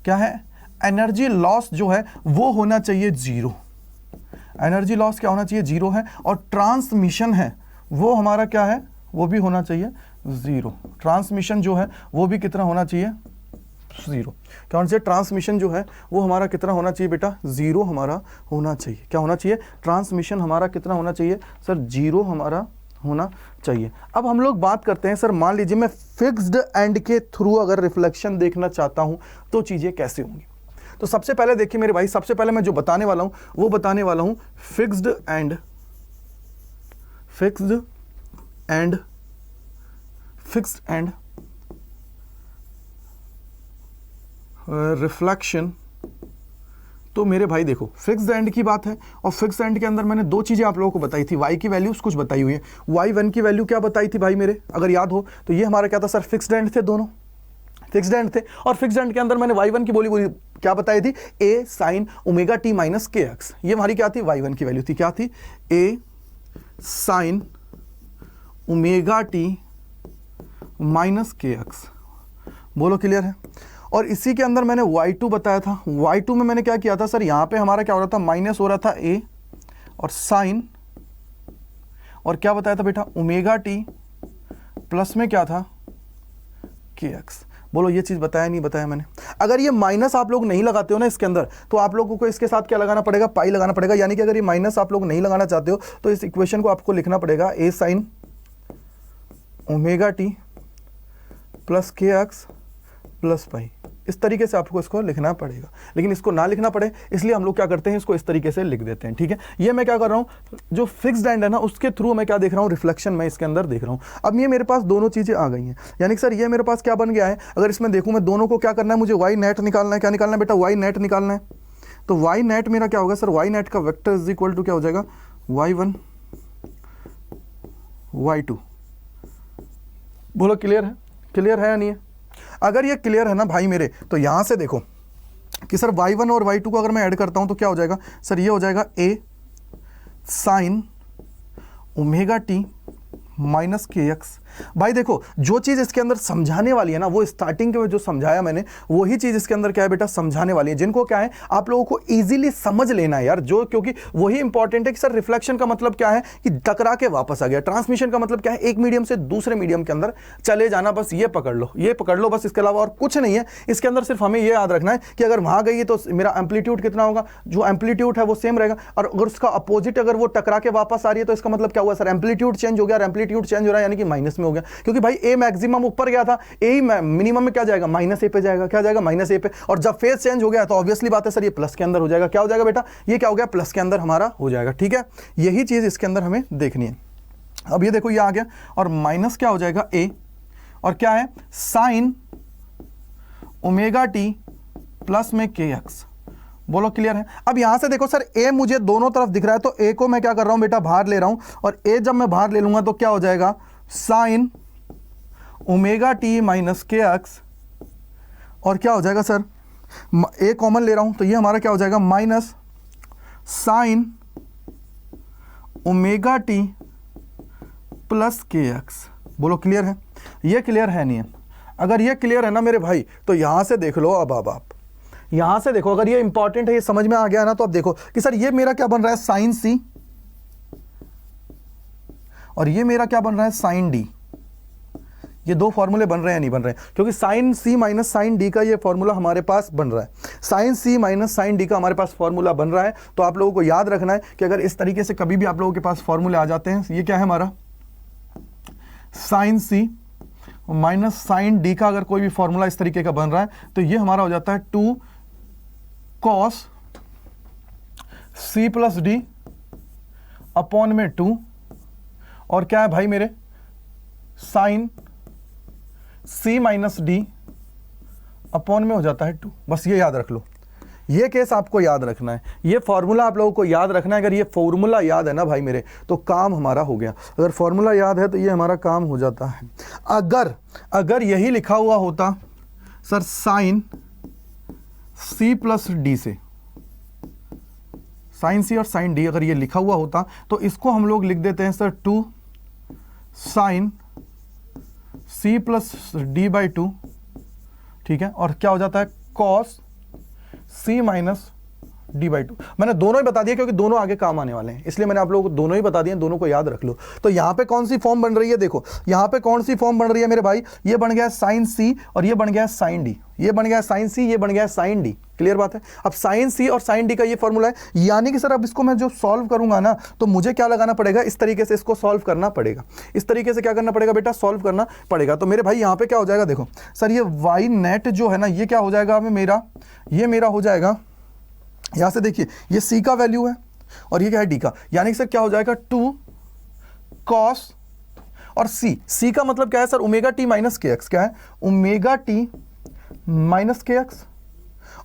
क्या है, एनर्जी लॉस जो है वो होना चाहिए जीरो। एनर्जी लॉस क्या होना चाहिए, जीरो है। और ट्रांसमिशन है वो हमारा क्या है, वो भी होना चाहिए जीरो। ट्रांसमिशन जो है वो भी कितना होना चाहिए, जीरो। क्या होना चाहिए, ट्रांसमिशन जो है वो हमारा कितना होना चाहिए बेटा, जीरो हमारा होना चाहिए। क्या होना चाहिए, ट्रांसमिशन हमारा कितना होना चाहिए सर, जीरो हमारा होना चाहिए। अब हम लोग बात करते हैं, सर मान लीजिए मैं फिक्स्ड एंड के थ्रू अगर रिफ्लेक्शन देखना चाहता हूं तो चीजें कैसे होंगी। तो सबसे पहले देखिए मेरे भाई, सबसे पहले मैं जो बताने वाला हूं वो बताने वाला हूं fixed and, fixed and, fixed and reflection. तो मेरे भाई देखो, फिक्स्ड एंड की बात है, और फिक्स्ड एंड के अंदर मैंने दो चीजें आप लोगों को बताई थी। y की वैल्यूज कुछ बताई हुई है। y1 की वैल्यू क्या बताई थी भाई मेरे, अगर याद हो तो ये हमारा क्या था सर, फिक्स्ड एंड थे, दोनों फिक्स्ड एंड थे। और फिक्स्ड एंड के अंदर मैंने y1 की बोली क्या बताई थी, a sin omega t minus K x. ये हमारी क्या थी, y1 की वैल्यू थी, क्या थी, a sin omega t minus K x. बोलो क्लियर है। और इसी के अंदर मैंने y2 बताया था। y2 में मैंने क्या किया था सर, यहां पे हमारा क्या हो रहा था, माइनस हो रहा था a और साइन, और क्या बताया था बेटा, ओमेगा टी प्लस में क्या था, के एक्स। बोलो ये चीज बताया नहीं बताया मैंने। अगर ये माइनस आप लोग नहीं लगाते हो ना इसके अंदर, तो आप लोगों को इसके साथ क्या लगाना पड़ेगा, पाई लगाना पड़ेगा। यानी कि अगर ये माइनस आप लोग नहीं लगाना चाहते हो तो इस इक्वेशन को आपको लिखना पड़ेगा a sine omega T plus K X plus pi. इस तरीके से आपको इसको लिखना पड़ेगा, लेकिन इसको ना लिखना पड़े इसलिए हम लोग क्या करते हैं, इसको इस तरीके से लिख देते हैं। ठीक है, ये मैं क्या कर रहा हूं, जो फिक्स्ड एंड है ना उसके थ्रू मैं क्या देख रहा हूं, रिफ्लेक्शन मैं इसके अंदर देख रहा हूं। अब ये मेरे पास दोनों चीजें आ गई हैं, यानी कि सर ये मेरे पास क्या बन गया है, अगर इसमें देखूं मैं दोनों को क्या करना है, मुझे वाई नेट निकालना है। क्या निकालना है बेटा, वाई नेट निकालना है। तो वाई नेट मेरा क्या होगा सर, वाई नेट का वेक्टर इज इक्वल टू क्या हो जाएगा, y1 y2। बोलो क्लियर है, क्लियर है या नहीं है। अगर ये क्लियर है ना भाई मेरे, तो यहां से देखो कि सर y1 और y2 को अगर मैं ऐड करता हूं तो क्या हो जाएगा सर, ये हो जाएगा a sine omega T minus K x. भाई देखो, जो चीज इसके अंदर समझाने वाली है ना, वो स्टार्टिंग के में जो समझाया मैंने वही चीज इसके अंदर क्या है बेटा, समझाने वाली है। जिनको क्या है आप लोगों को इजीली समझ लेना है यार, जो क्योंकि वही इंपॉर्टेंट है कि सर रिफ्लेक्शन का मतलब क्या है कि टकरा के वापस आ गया। ट्रांसमिशन का मतलब क्या है, एक मीडियम से दूसरे मीडियम के अंदर चले जाना। बस ये पकड़ लो, ये पकड़ लो, बस इसके अलावा और कुछ नहीं है। इसके अंदर सिर्फ हमें ये याद रखना है कि अगर वहां गई है तो मेरा एम्पलीट्यूड कितना होगा, जो एम्पलीट्यूड है वो सेम रहेगा, और अगर उसका अपोजिट अगर वो टकरा के वापस आ रही है तो इसका मतलब क्या हुआ सर, एम्पलीट्यूड चेंज हो गया, और एम्पलीट्यूड चेंज हो रहा है यानी कि माइनस में हो गया। क्योंकि भाई ए मैक्सिमम ऊपर गया था, ए मिनिमम में क्या जाएगा, माइनस ए पे जाएगा। क्या जाएगा, माइनस ए पे। और जब फेज चेंज हो गया तो ऑब्वियसली बात है सर ये प्लस के अंदर हो जाएगा। क्या हो जाएगा बेटा, ये क्या हो गया, प्लस के अंदर हमारा हो जाएगा। ठीक है, यही चीज इसके अंदर हमें देखनी है। अब ये देखो ये आ गया, और माइनस क्या हो जाएगा ए, और क्या है साइन ओमेगा टी प्लस में के एक्स। बोलो क्लियर है। अब यहां से देखो सर ए मुझे दोनों तरफ दिख रहा है, तो ए को मैं क्या कर रहा हूं बेटा, बाहर ले रहा हूं, और ए जब मैं बाहर ले लूंगा तो क्या हो जाएगा, sine omega T minus K x, और क्या हो जाएगा सर, ए कॉमन ले रहा हूं तो ये हमारा क्या हो जाएगा, minus sine omega T plus K x. बोलो क्लियर है, ये क्लियर है नहीं है। अगर ये क्लियर है ना मेरे भाई, तो यहां से देख लो। अब आप यहां से देखो, अगर ये इंपॉर्टेंट है, ये समझ में आ गया ना, तो अब देखो कि सर ये मेरा क्या बन रहा है, साइन सी, और ये मेरा क्या बन रहा है, साइन डी। ये दो फॉर्मूले बन रहे हैं नहीं बन रहे हैं, क्योंकि sign C minus sine D का ये फॉर्मूला हमारे पास बन रहा है। Sine C minus sine D का हमारे पास फॉर्मूला बन रहा है। तो आप लोगों को याद रखना है कि अगर इस तरीके से कभी भी आप लोगों के पास फॉर्मूले आ जाते हैं, ये क्या है हमारा, sign C minus sine D का अगर कोई भी फॉर्मूला इस तरीके का बन रहा है, तो ये हमारा हो जाता है 2 cos C plus D upon में 2, और क्या है भाई मेरे, sine C minus D upon में हो जाता है 2। बस ये याद रख लो, ये केस आपको याद रखना है, ये फॉर्मूला आप लोगों को याद रखना है। अगर ये फॉर्मूला याद है ना भाई मेरे, तो काम हमारा हो गया। अगर फॉर्मूला याद है तो ये हमारा काम हो जाता है। अगर यही लिखा हुआ होता sir sine C plus D से, साइन C और साइन D, अगर ये लिखा हुआ होता तो इसको हम लोग लिख देते हैं sir 2 sine C plus D by 2, ठीक है। और क्या हो जाता है cos C minus D by 2। मैंने दोनों ही बता दिया क्योंकि दोनों आगे काम आने वाले हैं, इसलिए मैंने आप लोगों को दोनों ही बता दिए, दोनों को याद रख लो। तो यहाँ पे कौन सी फॉर्म बन रही है, देखो यहाँ पे कौन सी फॉर्म बन रही है मेरे भाई, ये बन गया साइन C और ये बन गया साइन D, ये बन गया साइन C, ये बन गया साइन D। क्लियर बात है। अब साइन C और साइन D का ये फॉर्मूला है, यानी कि सर अब इसको मैं जो सॉल्व करूंगा ना, तो मुझे क्या लगाना पड़ेगा, इस तरीके से इसको सॉल्व करना पड़ेगा। इस तरीके से क्या करना पड़ेगा बेटा, सॉल्व करना पड़ेगा। तो मेरे भाई यहाँ पे क्या हो जाएगा, देखो सर ये वाई नेट जो है ना, ये क्या हो जाएगा मेरा, ये मेरा हो जाएगा, यहां से देखिए ये C का वैल्यू है और ये क्या है D का, यानी कि सर क्या हो जाएगा 2 कॉस और C का मतलब क्या है sir, omega T minus K x. क्या है, omega T minus K x,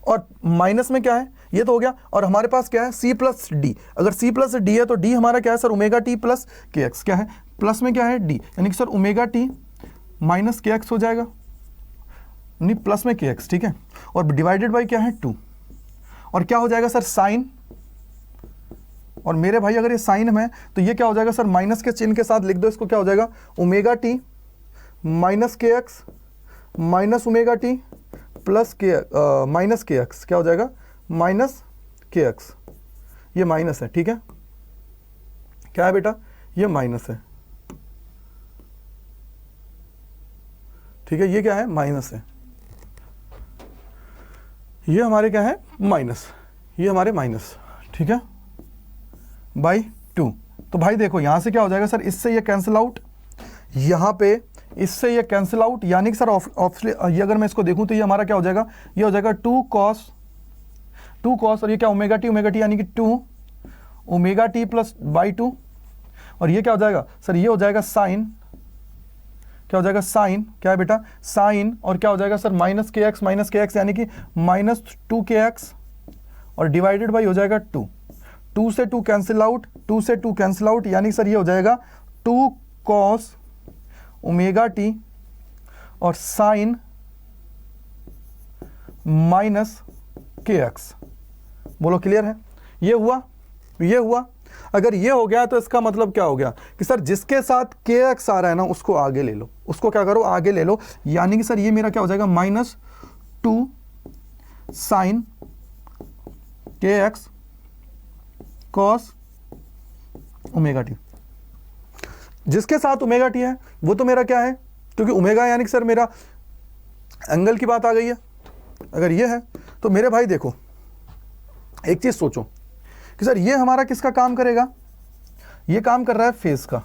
और माइनस में क्या है, ये तो हो गया। और हमारे पास क्या है C प्लस डी, अगर C प्लस डी है तो D हमारा क्या है sir, omega T plus K x. क्या है, प्लस में क्या है D, यानी कि sir omega T minus K x हो जाएगा, नहीं प्लस में के एक्स, ठीक है। और डिवाइडेड बाई क्या है 2, और क्या हो जाएगा सर साइन, और मेरे भाई अगर ये साइन में तो ये क्या हो जाएगा सर, माइनस के चिन्ह के साथ लिख दो इसको, क्या हो जाएगा omega T minus K x minus omega T plus के माइनस के एक्स, क्या हो जाएगा माइनस के एक्स, ये माइनस है, ठीक है। क्या है बेटा, ये माइनस है, ठीक है। ये क्या है, माइनस है, ये हमारे क्या है माइनस, ये हमारे माइनस, ठीक है, बाई 2। तो भाई देखो यहां से क्या हो जाएगा सर, इससे ये कैंसिल आउट, यहां पे इससे ये कैंसिल आउट, यानी कि सर ऑब्वियसली ये अगर मैं इसको देखूं तो ये हमारा क्या हो जाएगा, ये हो जाएगा 2 कॉस और ये क्या ओमेगा टी यानी कि 2 ओमेगा टी प्लस बाई 2, और ये क्या हो जाएगा सर, ये हो जाएगा साइन, क्या हो जाएगा साइन, क्या है बेटा साइन, और क्या हो जाएगा सर माइनस के एक्स यानी कि माइनस 2 के एक्स, और डिवाइडेड बाई हो जाएगा 2 से 2 कैंसिल आउट, 2 से 2 कैंसिल आउट, यानी सर ये हो जाएगा 2 कॉस ओमेगा टी और साइन माइनस के एक्स। बोलो क्लियर है, ये हुआ। अगर ये हो गया तो इसका मतलब क्या हो गया कि सर जिसके साथ के एक्स आ रहा है ना, उसको आगे ले लो, उसको क्या करो आगे ले लो, यानी कि सर ये मेरा क्या हो जाएगा -2 साइन के एक्स कॉस ओमेगा टी। जिसके साथ ओमेगा टी है वो तो मेरा क्या है, क्योंकि ओमेगा यानी कि सर मेरा एंगल की बात आ गई है। अगर ये है तो मेरे भाई देखो एक चीज सोचो कि सर ये हमारा किसका काम करेगा, ये काम कर रहा है फेज का,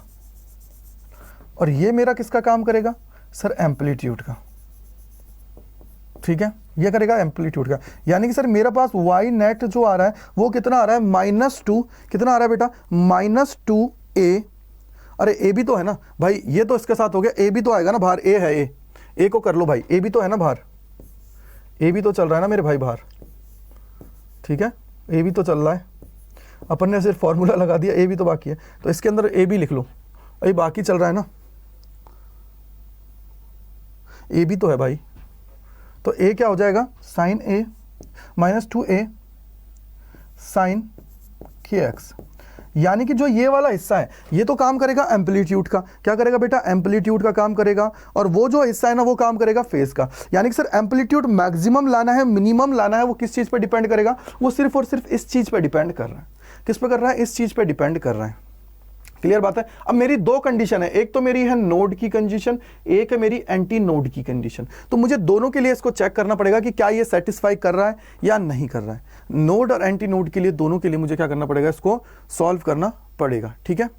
और ये मेरा किसका काम करेगा सर, एम्पलीट्यूड का, ठीक है। ये करेगा एम्पलीट्यूड का, यानी कि सर मेरे पास वाई नेट जो आ रहा है वो कितना आ रहा है -2, कितना आ रहा है बेटा -2a। अरे ए भी तो है ना भाई, ये तो इसके साथ हो गया, ए भी तो आएगा ना बाहर, ए है, ए को कर लो भाई, ए भी तो है ना बाहर, ए भी तो चल रहा है ना मेरे भाई बाहर, ठीक है, ए भी तो चल रहा है। अपन ने सिर्फ फॉर्मूला लगा दिया, ए भी तो बाकी है, तो इसके अंदर ए भी लिख लो, अरे बाकी चल रहा है ना, ए भी तो है भाई। तो ए क्या हो जाएगा साइन ए -2a साइन के एक्स, यानी कि जो ये वाला हिस्सा है ये तो काम करेगा एम्पलीट्यूड का, क्या करेगा बेटा एम्पलीट्यूड का काम करेगा, और वो जो हिस्सा है ना वो काम करेगा फेज का। यानी कि सर एम्पलीट्यूड मैक्सिमम लाना है मिनिमम लाना है, वो किस चीज पे डिपेंड करेगा, वो सिर्फ और सिर्फ इस चीज पे डिपेंड कर रहा है। किस पे कर रहा है, इस चीज पे डिपेंड कर रहा है। क्लियर बात है। अब मेरी दो कंडीशन है, एक तो मेरी है नोड की कंडीशन, एक है मेरी एंटी नोड की कंडीशन। तो मुझे दोनों के लिए इसको चेक करना पड़ेगा कि क्या ये सेटिस्फाई कर रहा है या नहीं कर रहा है। नोड और एंटी नोड के लिए, दोनों के लिए मुझे क्या करना पड़ेगा, इसको सॉल्व करना पड़ेगा। ठीक है,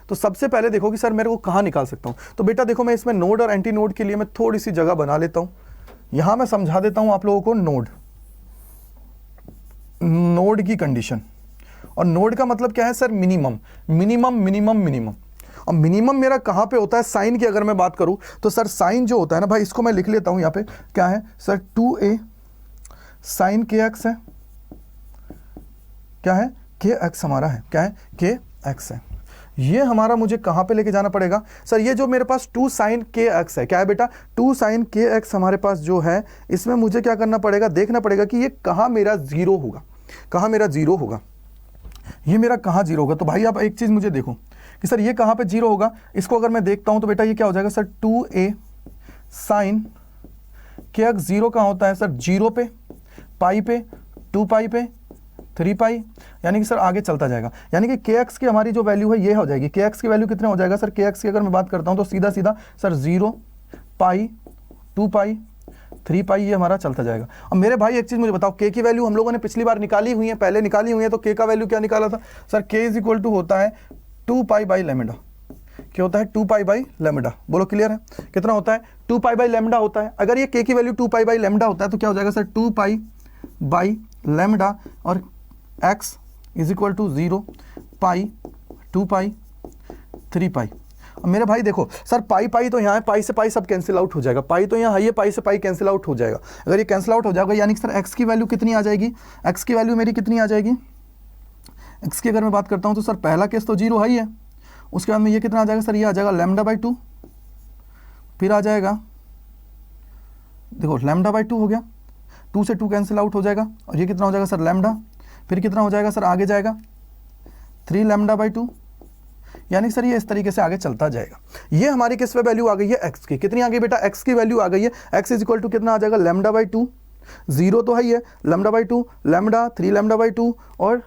तो सबसे पहले देखो कि सर मेरे को कहां निकाल सकता हूं। तो बेटा देखो, मैं इसमें नोड और एंटी नोड के लिए मैं थोड़ी सी जगह बना लेता हूं। यहां मैं समझा देता हूं आप लोगों को नोड की कंडीशन। और नोड का मतलब क्या है sir, minimum minimum minimum minimum. और मिनिमम मेरा कहाँ पे होता है, साइन की अगर मैं बात करूँ तो सर साइन जो होता है ना भाई, इसको मैं लिख लेता हूँ यहाँ पे, क्या है सर 2a साइन के एक्स है, क्या है के एक्स हमारा है, क्या है के एक्स है। ये हमारा मुझे कहाँ पे लेके जाना पड़ेगा सर, ये जो मेरे पास 2 साइन के एक्स है, क्या है बेटा 2 साइन के एक्स हमारे पास जो है, इसमें मुझे क्या करना पड़ेगा, देखना पड़ेगा कि ये कहाँ मेरा जीरो होगा, कहाँ मेरा जीरो होगा, ये मेरा कहाँ जीरो होगा। तो भाई आप एक चीज़ मुझे देखो कि सर ये कहाँ पे जीरो होगा, इसको अगर मैं देखता हूँ तो बेटा ये क्या हो जाएगा सर 2a साइन के एक्स, जीरो कहाँ होता है सर, जीरो पे, पाई पे, 2 पाई पे, 3 पाई, यानी कि सर आगे चलता जाएगा, यानी कि के एक्स की हमारी जो वैल्यू है ये हो जाएगी, के एक्स की वैल्यू कितने हो जाएगा सर, के एक्स की अगर मैं बात करता हूँ तो सीधा सीधा सर 0 पाई, 2 पाई, 3 पाई, ये हमारा चलता जाएगा। अब मेरे भाई एक चीज़ मुझे बताओ, के की वैल्यू हम लोगों ने पिछली बार निकाली हुई है, पहले निकाली हुई है, तो के का वैल्यू क्या निकाला था सर, के इज इक्वल टू होता है 2 पाई बाई लेमडा, क्या होता है 2 पाई बाई लेमडा, बोलो क्लियर है, कितना होता है 2 पाई बाई लेमडा होता है। अगर ये के की वैल्यू 2 पाई बाई लेमडा होता है तो क्या हो जाएगा सर 2 पाई बाई लेमडा, और x इज इक्वल टू 0 पाई, 2 पाई, 3 पाई। अब मेरे भाई देखो सर पाई पाई तो यहाँ है, पाई से पाई सब कैंसिल आउट हो जाएगा, पाई तो यहाँ है, ये पाई से पाई कैंसिल आउट हो जाएगा। अगर ये कैंसिल आउट हो जाएगा यानी कि सर x की वैल्यू कितनी आ जाएगी, x की वैल्यू मेरी कितनी आ जाएगी, x की अगर मैं बात करता हूँ तो सर पहला केस तो 0 है ही है, उसके बाद में ये कितना आ जाएगा सर, ये आ जाएगा लैम्डा बाई 2, फिर आ जाएगा देखो लैम्डा बाई 2 हो गया, 2 से 2 कैंसिल आउट हो जाएगा, और ये कितना हो जाएगा सर लैम्डा, फिर कितना हो जाएगा सर आगे जाएगा 3 लैम्डा बाई 2, यानी सर ये इस तरीके से आगे चलता जाएगा। ये हमारी किस पे वैल्यू आ गई है, x की, कितनी आ गई बेटा, x की वैल्यू आ गई है, x इज इक्वल टू कितना आ जाएगा लैम्डा बाई 2, 0 तो है ही है, lambda by 2, lambda 3 lambda by 2 और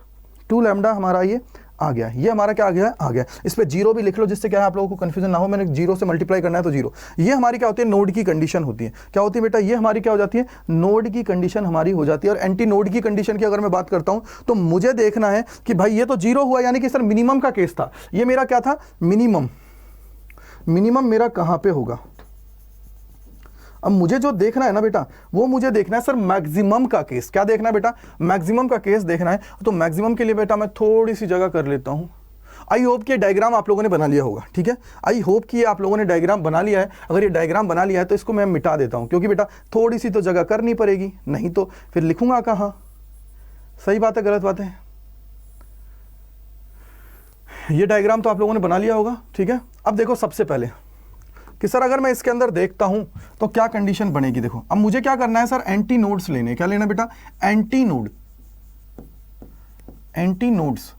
2 लैम्डा हमारा ये आ गया, ये हमारा क्या आ गया, आ गया। इस पे 0 भी लिख लो जिससे क्या है आप लोगों को कंफ्यूजन ना हो, मैंने 0 से मल्टीप्लाई करना है तो 0। ये हमारी क्या होती है, नोड की कंडीशन होती है, क्या होती है बेटा, ये हमारी क्या हो जाती है, नोड की कंडीशन हमारी हो जाती है। और एंटी नोड की कंडीशन की अगर मैं बात करता हूं तो मुझे देखना है कि भाई ये तो 0 हुआ, यानी कि सर मिनिमम का केस था, ये मेरा क्या था मिनिमम, मिनिमम मेरा कहां पे होगा। अब मुझे जो देखना है ना बेटा, वो मुझे देखना है सर मैक्सिमम का केस, क्या देखना है बेटा, मैक्सिमम का केस देखना है। तो मैक्सिमम के लिए बेटा मैं थोड़ी सी जगह कर लेता हूं। आई होप कि डायग्राम आप लोगों ने बना लिया होगा, ठीक है, आई होप कि आप लोगों ने डायग्राम बना लिया है। अगर ये डायग्राम बना लिया है तो इसको मैं मिटा देता हूं, क्योंकि बेटा थोड़ी सी तो जगह करनी पड़ेगी, नहीं तो फिर लिखूंगा कहाँ। सही बात है गलत बात है, ये डायग्राम तो आप लोगों ने बना लिया होगा, ठीक है। अब देखो सबसे पहले कि सर अगर मैं इसके अंदर देखता हूं तो क्या कंडीशन बनेगी। देखो अब मुझे क्या करना है सर, एंटी नोड्स लेने, क्या लेना बेटा, एंटी नोड, एंटी नोड्स।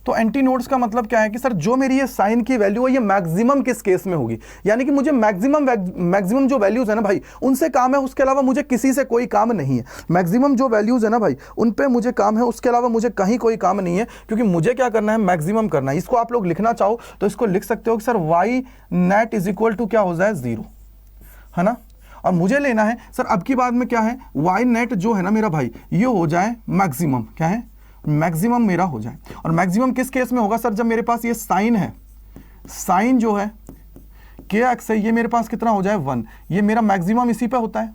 तो एंटी नोड्स का मतलब क्या है कि सर जो मेरी ये साइन की वैल्यू है ये मैक्सिमम किस केस में होगी, यानी कि मुझे मैक्सिमम जो वैल्यूज है ना भाई उनसे काम है, उसके अलावा मुझे किसी से कोई काम नहीं है। मैक्सिमम जो वैल्यूज है ना भाई उन पे मुझे काम है, उसके अलावा मुझे कहीं कोई काम नहीं है, क्योंकि मुझे क्या करना है, मैक्सिमम करना है। इसको आप लोग लिखना चाहो तो इसको लिख सकते हो कि sir Y net is equal to क्या हो जाए 0, है ना। और मुझे लेना है सर अब की बात में क्या है, वाई नेट जो है ना मेरा भाई ये हो जाए मैक्सिमम, क्या है मैक्सिमम मेरा हो जाए। और मैक्सिमम किस केस में होगा सर, जब मेरे पास ये साइन है, साइन जो है के एक्स है ये मेरे पास कितना हो जाए 1, ये मेरा मैक्सिमम इसी पे होता है,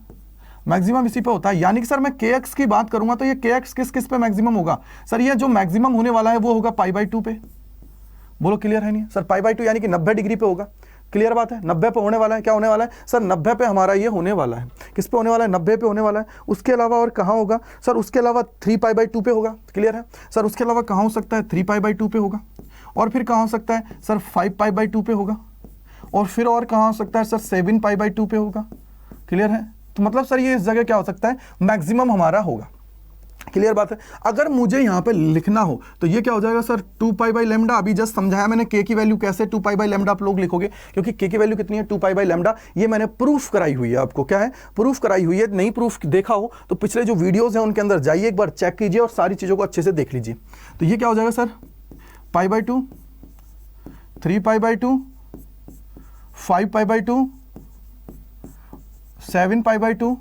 मैक्सिमम इसी पे होता है। यानी कि सर मैं के एक्स की बात करूंगा तो ये के एक्स किस किस पे मैक्सिमम होगा सर, ये जो मैक्सिमम होने वाला है वो होगा पाई बाई 2 पे। बोलो क्लियर है नहीं सर, पाई बाई 2 यानी कि 90 डिग्री पे होगा, क्लियर बात है, 90 पे होने वाला है। क्या होने वाला है सर, 90 पे हमारा ये होने वाला है, किस पे होने वाला है, 90 पे होने वाला है। उसके अलावा और कहाँ होगा सर, उसके अलावा 3 पाई बाई 2 पे होगा, क्लियर है सर। उसके अलावा कहाँ हो सकता है, 3 पाई बाई 2 पे होगा, और फिर कहाँ हो सकता है सर 5 पाई बाई 2 पे होगा, और फिर और कहाँ हो सकता है सर 7 पाई बाई 2 पे होगा, क्लियर है। तो मतलब सर ये इस जगह क्या हो सकता है, मैक्सिमम हमारा होगा, क्लियर बात है। अगर मुझे यहाँ पे लिखना हो तो ये क्या हो जाएगा सर 2 पाई बाई लेमडा। अभी जस्ट समझाया मैंने के की वैल्यू कैसे 2 पाई बाई लेमडा आप लोग लिखोगे, क्योंकि के की वैल्यू कितनी है 2 पाई बाई लेमडा। ये मैंने प्रूफ कराई हुई है आपको, क्या है प्रूफ कराई हुई है। नहीं प्रूफ देखा हो तो पिछले जो वीडियोज हैं उनके अंदर जाइए, एक बार चेक कीजिए और सारी चीज़ों को अच्छे से देख लीजिए। तो ये क्या हो जाएगा sir, pi by 2, 3 pi by 2, 5 pi by 2, 7 pi by 2,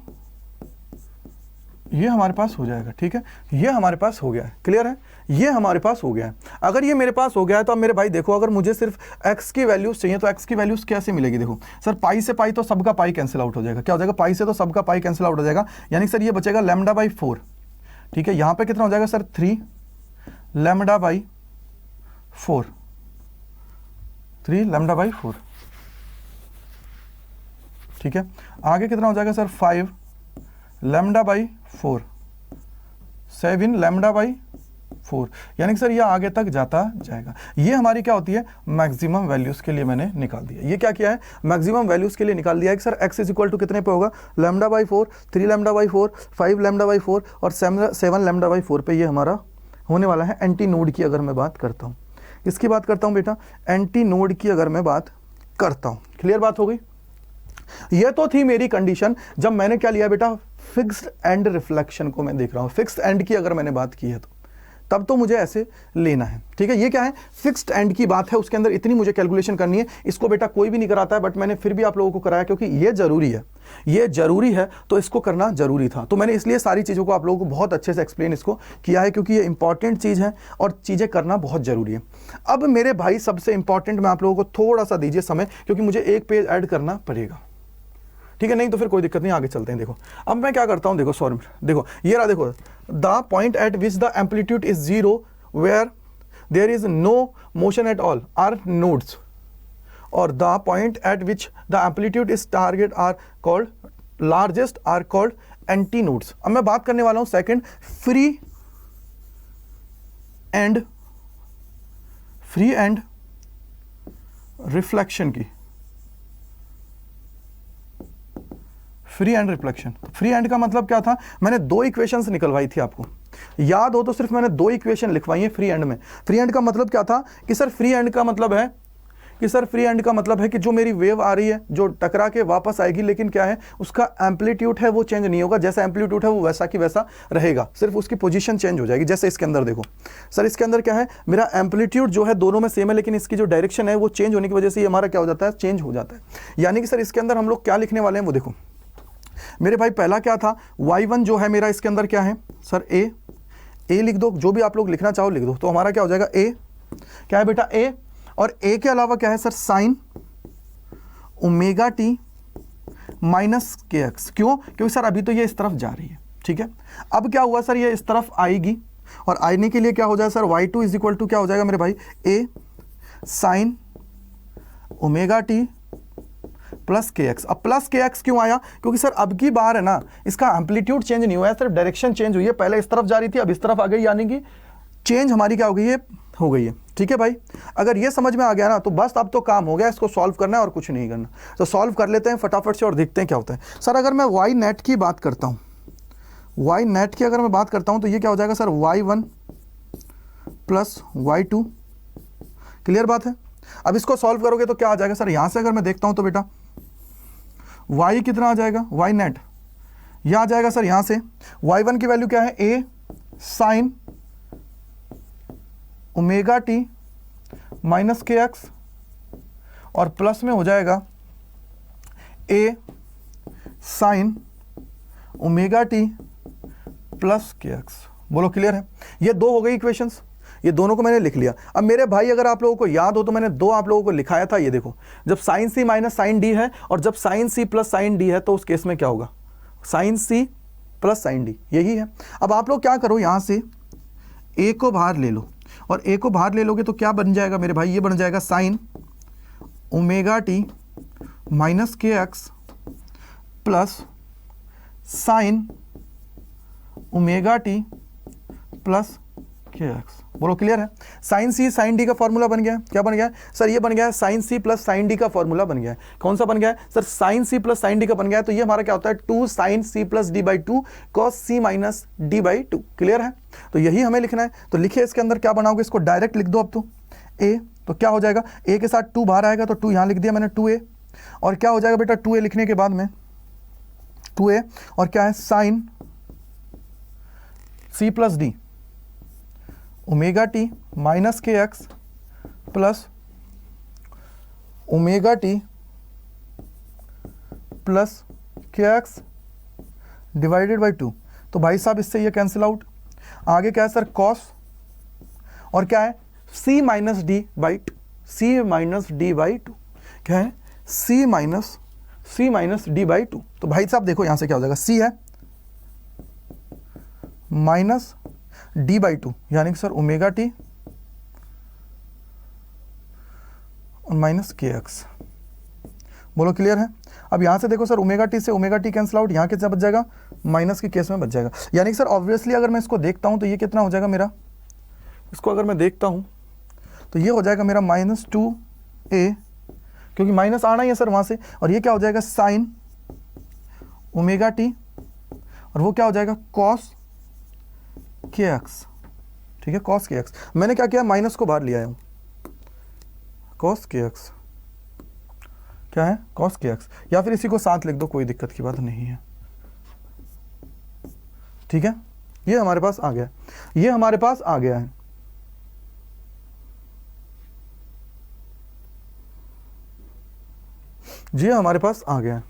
ये हमारे पास हो जाएगा, ठीक है। ये हमारे पास हो गया है, क्लियर है, ये हमारे पास हो गया है। अगर ये मेरे पास हो गया है तो अब मेरे भाई देखो, अगर मुझे सिर्फ x की वैल्यूज चाहिए तो x की वैल्यूज कैसे मिलेगी। देखो सर पाई से पाई तो सबका पाई कैंसिल आउट हो जाएगा, क्या हो जाएगा, पाई से तो सबका पाई कैंसिल आउट हो जाएगा, यानी सर ये बचेगा लैम्डा बाई 4, ठीक है। यहाँ पे कितना हो जाएगा sir 3 lambda by 4, 3 lambda by 4, ठीक है। आगे कितना हो जाएगा sir 5 lambda by 4, 7 lambda by 4, यानी कि सर ये आगे तक जाता जाएगा। ये हमारी क्या होती है, मैक्सिमम वैल्यूज के लिए मैंने निकाल दिया। ये क्या किया है, मैक्सिमम वैल्यूज के लिए निकाल दिया है कि sir x is equal to कितने पे होगा, lambda by 4, 3 lambda by 4, 5 lambda by 4 और 7 लैम्डा बाई 4 पे ये हमारा होने वाला है। एंटी नोड की अगर मैं बात करता हूँ, किसकी बात करता हूँ बेटा, एंटी नोड की अगर मैं बात करता हूँ। क्लियर बात हो गई। ये तो थी मेरी कंडीशन जब मैंने क्या लिया बेटा, फिक्स्ड एंड रिफ्लेक्शन को मैं देख रहा हूँ। फिक्स्ड एंड की अगर मैंने बात की है तो तब तो मुझे ऐसे लेना है, ठीक है। ये क्या है, फिक्स्ड एंड की बात है, उसके अंदर इतनी मुझे कैलकुलेशन करनी है। इसको बेटा कोई भी नहीं कराता है, बट मैंने फिर भी आप लोगों को कराया क्योंकि ये जरूरी है, ये जरूरी है, तो इसको करना जरूरी था। तो मैंने इसलिए सारी चीज़ों को आप लोगों को बहुत अच्छे से एक्सप्लेन इसको किया है, क्योंकि ये इंपॉर्टेंट चीज़ है और चीज़ें करना बहुत जरूरी है। अब मेरे भाई सबसे इंपॉर्टेंट, मैं आप लोगों को थोड़ा सा दीजिए समय, क्योंकि मुझे एक पेज ऐड करना पड़ेगा, ठीक है। नहीं तो फिर कोई दिक्कत नहीं, आगे चलते हैं। देखो अब मैं क्या करता हूं, देखो सॉरी, देखो ये रहा, देखो the point at which the amplitude is 0 where there is no motion at all are nodes, और the point at which the amplitude is target are called largest are called anti nodes. अब मैं बात करने वाला हूं सेकंड फ्री एंड रिफ्लेक्शन की। Free end reflection, free end का मतलब क्या था, मैंने 2 इक्वेशंस निकलवाई थी, आपको याद हो तो सिर्फ मैंने 2 इक्वेशन लिखवाई है फ्री एंड में। फ्री एंड का मतलब क्या था कि सर फ्री एंड का मतलब है कि जो मेरी वेव आ रही है, जो टकरा के वापस आएगी, लेकिन क्या है उसका एम्पलीट्यूड है वो चेंज नहीं होगा। जैसा एम्पलीट्यूड है वो वैसा की वैसा रहेगा, सिर्फ उसकी पोजीशन चेंज हो जाएगी। जैसे इसके अंदर देखो सर, इसके अंदर क्या है, मेरा एम्पलीट्यूड जो है दोनों में सेम है, लेकिन इसकी जो डायरेक्शन है वो चेंज होने की वजह से ये हमारा क्या हो जाता है, चेंज हो जाता है। यानी कि सर इसके अंदर हम लोग क्या लिखने वाले हैं वो देखो मेरे भाई। पहला क्या था, y1 जो है मेरा, इसके अंदर क्या है सर, a लिख दो, जो भी आप लोग लिखना चाहो लिख दो। तो हमारा क्या हो जाएगा, a क्या है बेटा, a, और a के अलावा क्या है sir, sine omega T minus K x. क्यों, क्योंकि सर अभी तो ये इस तरफ जा रही है, ठीक है। अब क्या हुआ सर, ये इस तरफ आएगी, और आने के लिए क्या हो जाए sir, y2 is equal to क्या हो जाएगा मेरे भाई, a sine omega T plus K x. अब प्लस के एक्स क्यों आया, क्योंकि सर अब की बार है ना, इसका एम्पलीट्यूड चेंज नहीं हुआ है, सिर्फ डायरेक्शन चेंज हुई है। पहले इस तरफ जा रही थी, अब इस तरफ आ गई, यानी कि चेंज हमारी क्या हो गई है, हो गई है, ठीक है भाई। अगर ये समझ में आ गया ना तो बस अब तो काम हो गया, इसको सॉल्व करना है और कुछ नहीं करना। तो सॉल्व कर लेते हैं फटाफट से और देखते हैं क्या होता है। सर अगर मैं वाई नेट की बात करता हूँ, वाई नेट की अगर मैं बात करता हूँ तो ये क्या हो जाएगा sir, y1 plus y2। Clear बात है। अब इसको सॉल्व करोगे तो क्या आ जाएगा सर, यहां से अगर मैं देखता हूं तो बेटा y कितना आ जाएगा, y नेट यह आ जाएगा सर, यहां से y1 की वैल्यू क्या है, a sine omega T minus K x, और प्लस में हो जाएगा a sine omega T plus K x. बोलो क्लियर है। ये 2 हो गई इक्वेशंस, ये दोनों को मैंने लिख लिया। अब मेरे भाई अगर आप लोगों को याद हो तो मैंने 2 आप लोगों को लिखाया था। ये देखो, जब sine C minus sine D है और जब sine C plus sine D है, तो उस केस में क्या होगा, sine C plus sine D, यही है। अब आप लोग क्या करो, यहां से ए को बाहर ले लो, और ए को बाहर ले लोगे तो क्या बन जाएगा मेरे भाई, ये बन जाएगा sine omega T minus K X plus sine omega T plus K x. बोलो क्लियर है। साइन सी साइन डी का फॉर्मूला बन गया, क्या बन गया सर, ये बन गया है sine C plus sine D का फॉर्मूला बन गया है। कौन सा बन गया है sir, sine C plus sine D का बन गया है। तो ये हमारा क्या होता है, 2 sine C plus D by 2 cos C minus D by 2। Clear है। तो यही हमें लिखना है। तो लिखिए इसके अंदर क्या बनाओगे, इसको डायरेक्ट लिख दो अब तो। ए तो क्या हो जाएगा, ए के साथ 2 बाहर आएगा तो 2 यहां लिख दिया मैंने 2a, और क्या हो जाएगा बेटा 2a लिखने के बाद में 2a, और क्या है sine C plus D omega T minus K X plus omega T plus K X divided by 2। तो भाई साहब इससे ये कैंसिल आउट। आगे क्या है सर, कॉस, और क्या है C minus D by 2, C minus D by 2, क्या है सी माइनस डी बाई 2। तो भाई साहब देखो यहां से क्या हो जाएगा, सी है माइनस डी बाई 2, यानी कि सर ओमेगा टी और माइनस के एक्स। बोलो क्लियर है। अब यहाँ से देखो सर ओमेगा टी से ओमेगा टी कैंसिल आउट, यहाँ कितना बच जाएगा, माइनस के केस में बच जाएगा। यानी कि सर ऑब्वियसली अगर मैं इसको देखता हूँ तो ये कितना हो जाएगा मेरा, इसको अगर मैं देखता हूँ तो ये हो जाएगा मेरा -2a, क्योंकि माइनस आना ही है सर वहाँ से, और ये क्या हो जाएगा साइन ओमेगा टी, और वो क्या हो जाएगा कॉस के एक्स। ठीक है, कॉस के एक्स। मैंने क्या किया, माइनस को बाहर ले आया हूँ, कॉस के एक्स क्या है, कॉस के एक्स, या फिर इसी को साथ लिख दो, कोई दिक्कत की बात नहीं है। ठीक है, ये हमारे पास आ गया, ये हमारे पास आ गया है। जी हमारे पास आ गया है।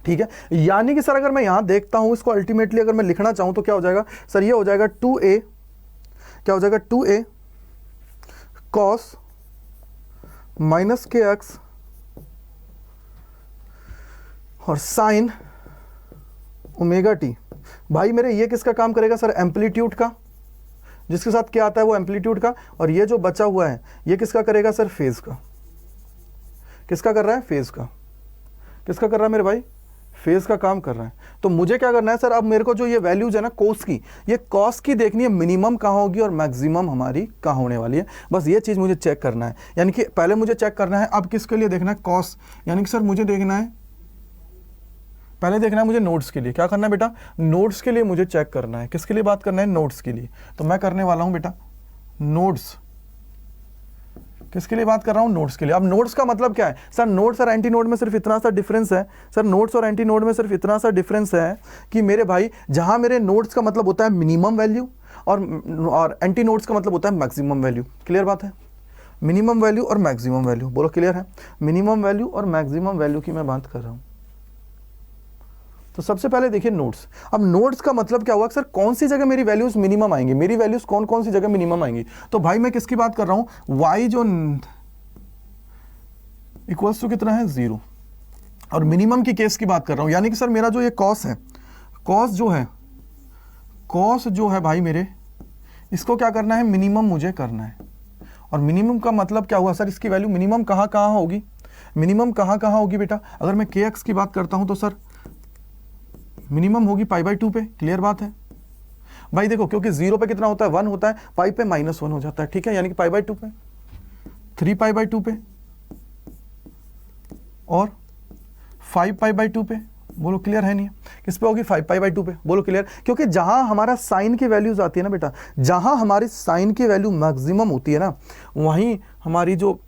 ठीक है, यानी कि सर अगर मैं यहां देखता हूं इसको, अल्टीमेटली अगर मैं लिखना चाहूं तो क्या हो जाएगा सर, ये हो जाएगा 2a, क्या हो जाएगा 2a cos minus K x और साइन ओमेगा टी। भाई मेरे ये किसका काम करेगा सर, एम्पलीट्यूड का, जिसके साथ क्या आता है वो एम्पलीट्यूड का, और ये जो बचा हुआ है ये किसका करेगा सर, फेज का। किसका कर रहा है, फेज का। किसका कर रहा है मेरे भाई, फेज का काम कर रहा है। तो मुझे क्या करना है सर, अब मेरे को जो ये वैल्यूज है ना कोस की, ये कॉस की देखनी है मिनिमम कहाँ होगी और मैक्सिमम हमारी कहाँ होने वाली है, बस ये चीज़ मुझे चेक करना है। यानी कि पहले मुझे चेक करना है, अब किसके लिए देखना है, कॉस, यानी कि सर मुझे देखना है, पहले देखना है मुझे नोड्स के लिए। क्या करना है बेटा, नोड्स के लिए मुझे चेक करना है। किसके लिए बात करना है, नोड्स के लिए। तो मैं करने वाला हूं बेटा नोड्स। किसके लिए बात कर रहा हूं, नोड्स के लिए। अब नोड्स का मतलब क्या है सर, नोड्स और एंटी नोड में सिर्फ इतना सा डिफरेंस है सर, नोड्स और एंटी नोड में सिर्फ इतना सा डिफरेंस है कि मेरे भाई जहां मेरे नोड्स का मतलब होता है मिनिमम वैल्यू और एंटी नोड्स का मतलब होता है मैक्सिमम वैल्यू। क्लियर बात है, मिनिमम वैल्यू और मैक्सिमम वैल्यू, बोलो क्लियर है। मिनिमम वैल्यू और मैक्सिमम वैल्यू की मैं बात कर रहा हूं। तो सबसे पहले देखिए नोड्स। अब नोड्स का मतलब क्या हुआ सर, कौन सी जगह मेरी वैल्यूज मिनिमम आएंगी, मेरी वैल्यूज कौन कौन सी जगह मिनिमम आएंगी। तो भाई मैं किसकी बात कर रहा हूं, y जो इक्वल्स टू कितना है 0, और मिनिमम की केस की बात कर रहा हूं। यानी कि सर मेरा जो ये कॉस है, कॉस जो है भाई मेरे, इसको क्या करना है, मिनिमम मुझे करना है। और मिनिमम का मतलब क्या हुआ सर, इसकी वैल्यू मिनिमम कहाँ कहाँ होगी, मिनिमम कहाँ कहाँ होगी बेटा। अगर मैं के एक्स की बात करता हूं तो सर मिनिमम होगी π/2 पे। क्लियर बात है भाई। देखो क्योंकि 0 पे कितना होता है, 1 होता है, पाई पे -1 हो जाता है। ठीक है, यानी कि π/2 पे, 3π/2 पे और 5π/2 पे। बोलो क्लियर है नहीं, किस पे होगी, 5π/2 पे। बोलो क्लियर, क्योंकि जहां हमारा साइन की वैल्यूज आती है ना बेटा, जहां हमारी साइन की वैल्यू मैक्सिमम होती है ना, वहीं हमारी जो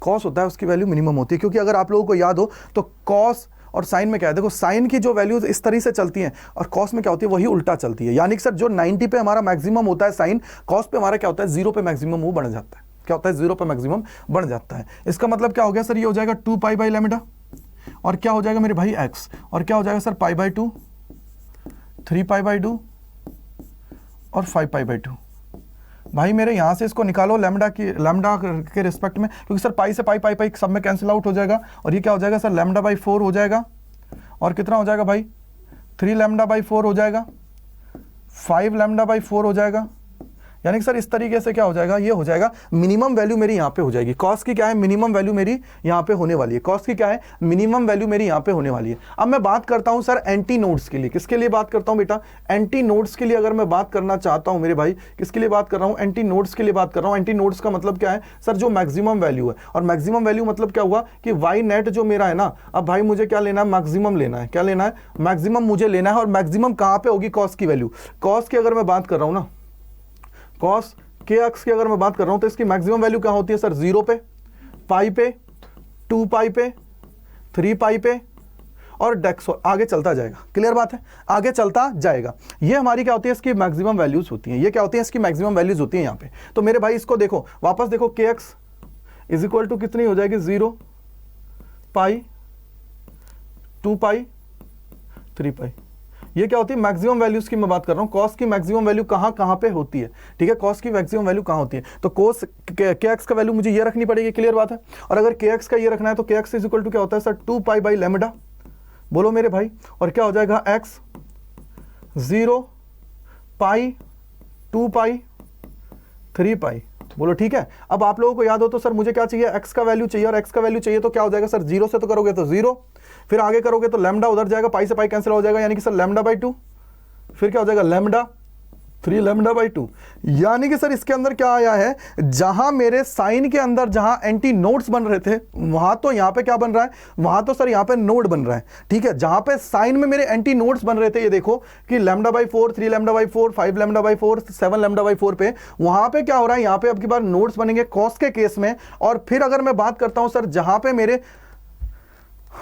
कॉस होता है उसकी वैल्यू मिनिमम होती है। क्योंकि अगर आप लोगों को याद हो तो कॉस और साइन में क्या है, देखो साइन की जो वैल्यूज इस तरह से चलती हैं और कॉस में क्या होती है, वही उल्टा चलती है। यानी कि सर जो 90 पे हमारा मैक्सिमम होता है साइन, कॉस पे हमारा क्या होता है, 0 पे मैक्सिमम वो बढ़ जाता है। क्या होता है, 0 पे मैक्सिमम बढ़ जाता है। इसका मतलब क्या हो गया सर, ये हो जाएगा 2π/λ, और क्या हो जाएगा मेरे भाई x, और क्या हो जाएगा सर π/2, 3π/2 और 5π/2। भाई मेरे यहाँ से इसको निकालो लैम्डा के रिस्पेक्ट में, क्योंकि सर पाई से पाई सब में कैंसिल आउट हो जाएगा, और ये क्या हो जाएगा सर λ/4 हो जाएगा, और कितना हो जाएगा भाई 3λ/4 हो जाएगा, 5λ/4 हो जाएगा। यानी कि सर इस तरीके से क्या हो जाएगा, ये हो जाएगा मिनिमम वैल्यू मेरी यहाँ पे हो जाएगी। कॉस की क्या है, मिनिमम वैल्यू मेरी यहाँ पे होने वाली है। कॉस की क्या है, मिनिमम वैल्यू मेरी यहाँ पे होने वाली है। अब मैं बात करता हूँ सर एंटी नोड्स के लिए। किसके लिए बात करता हूँ बेटा, एंटी नोड्स के लिए अगर मैं बात करना चाहता हूँ मेरे भाई, किसके लिए बात कर रहा हूँ, एंटी नोड्स के लिए बात कर रहा हूँ। एंटी नोड्स का मतलब क्या है सर, जो मैक्सिमम वैल्यू है। और मैक्सिमम वैल्यू मतलब क्या हुआ कि वाई नेट जो मेरा है ना, अब भाई मुझे क्या लेना है, मैक्सिमम लेना है। क्या लेना है, मैक्सिमम मुझे लेना है। और मैक्सिमम कहाँ पे होगी, कॉस की वैल्यू। कॉस की अगर मैं बात कर रहा हूँ ना, कॉस के एक्स की अगर मैं बात कर रहा हूं तो इसकी मैक्सिमम वैल्यू क्या होती है सर, 0 पे, पाई पे, 2π पे, 3π पे और डेक्स आगे चलता जाएगा। क्लियर बात है, आगे चलता जाएगा। ये हमारी क्या होती है, इसकी मैक्सिमम वैल्यूज होती हैं। ये क्या होती है, इसकी मैक्सिमम वैल्यूज होती हैं यहाँ पे। तो मेरे भाई इसको देखो, वापस देखो, के एक्स इज इक्वल टू कितनी हो जाएगी, 0 पाई 2π 3π। ये क्या होती है, मैक्सिमम वैल्यूज की मैं बात कर रहा हूं। कॉस की मैक्सिमम वैल्यू कहां पे होती है, ठीक है, कॉस की मैक्सिमम वैल्यू कहां होती है। तो कोस के एक्स का वैल्यू मुझे ये रखनी पड़ेगी। क्लियर बात है। और अगर के एक्स का ये रखना है तो के एक्स इज इक्वल टू क्या होता है सर, 2π/λ। बोलो मेरे भाई, और क्या हो जाएगा एक्स 0 पाई 2π 3π। बोलो ठीक है। अब आप लोगों को याद हो तो सर मुझे क्या चाहिए, x का वैल्यू चाहिए, और x का वैल्यू चाहिए तो क्या हो जाएगा सर, 0 से तो करोगे तो 0, फिर आगे करोगे तो लैम्डा उधर जाएगा, पाई से पाई कैंसिल हो जाएगा, यानी कि सर लैम्डा बाई 2, फिर क्या हो जाएगा लैम्डा 3 लैम्डा बाई 2। यानी कि सर इसके अंदर क्या आया है, जहां मेरे साइन के अंदर जहां एंटी नोड्स बन रहे थे, वहां तो यहां पे क्या बन रहा है, वहां तो सर यहां पे नोड बन रहा है, ठीक है। जहां पे साइन में मेरे एंटी नोड्स बन रहे थे, ये देखो कि lambda by 4, 3 lambda by 4, 5 lambda by 4, 7 lambda by 4 पे, वहां पे क्या हो रहा है, यहां पे अब की बार नोड्स बनेंगे कॉस के केस में। और फिर अगर मैं बात करता हूं सर जहां पे मेरे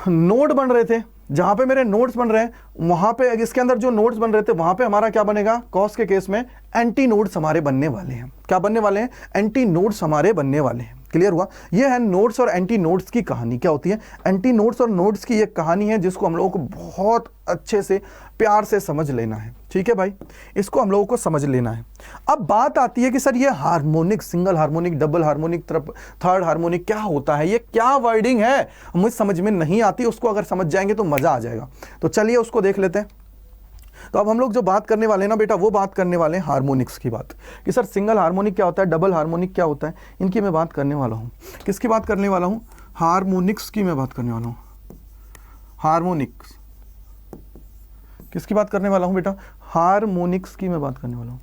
नोड बन रहे थे, जहां पे मेरे नोड्स बन रहे हैं, वहां पे इसके अंदर जो नोड्स बन रहे थे वहां पे हमारा क्या बनेगा, कॉस के केस में एंटी नोड्स हमारे बनने वाले हैं। क्या बनने वाले हैं, एंटी नोड्स हमारे बनने वाले हैं। क्लियर हुआ। ये है नोड्स और एंटी नोड्स की कहानी। क्या होती है, एंटी नोड्स और नोड्स की एक कहानी है जिसको हम लोगों को बहुत अच्छे से प्यार से समझ लेना है, ठीक है भाई, इसको हम लोगों को समझ लेना है। अब बात आती है कि सर ये harmonic, single harmonic, double harmonic, third harmonic क्या होता है, ये क्या वर्डिंग है, मुझे समझ में नहीं आती, उसको अगर समझ जाएंगे तो मजा आ जाएगा। तो चलिए उसको देख लेते हैं। तो अब हम लोग जो बात करने वाले हैं ना बेटा, वो बात करने वाले हैं हार्मोनिक्स की बात, कि सर सिंगल हार्मोनिक क्या होता है, डबल हार्मोनिक क्या होता है, इनकी मैं बात करने वाला हूँ। किसकी बात करने वाला हूँ, हार्मोनिक्स की मैं बात करने वाला हूँ। हार्मोनिक्स किसकी बात करने वाला हूँ बेटा, हार्मोनिक्स की मैं बात करने वाला हूँ।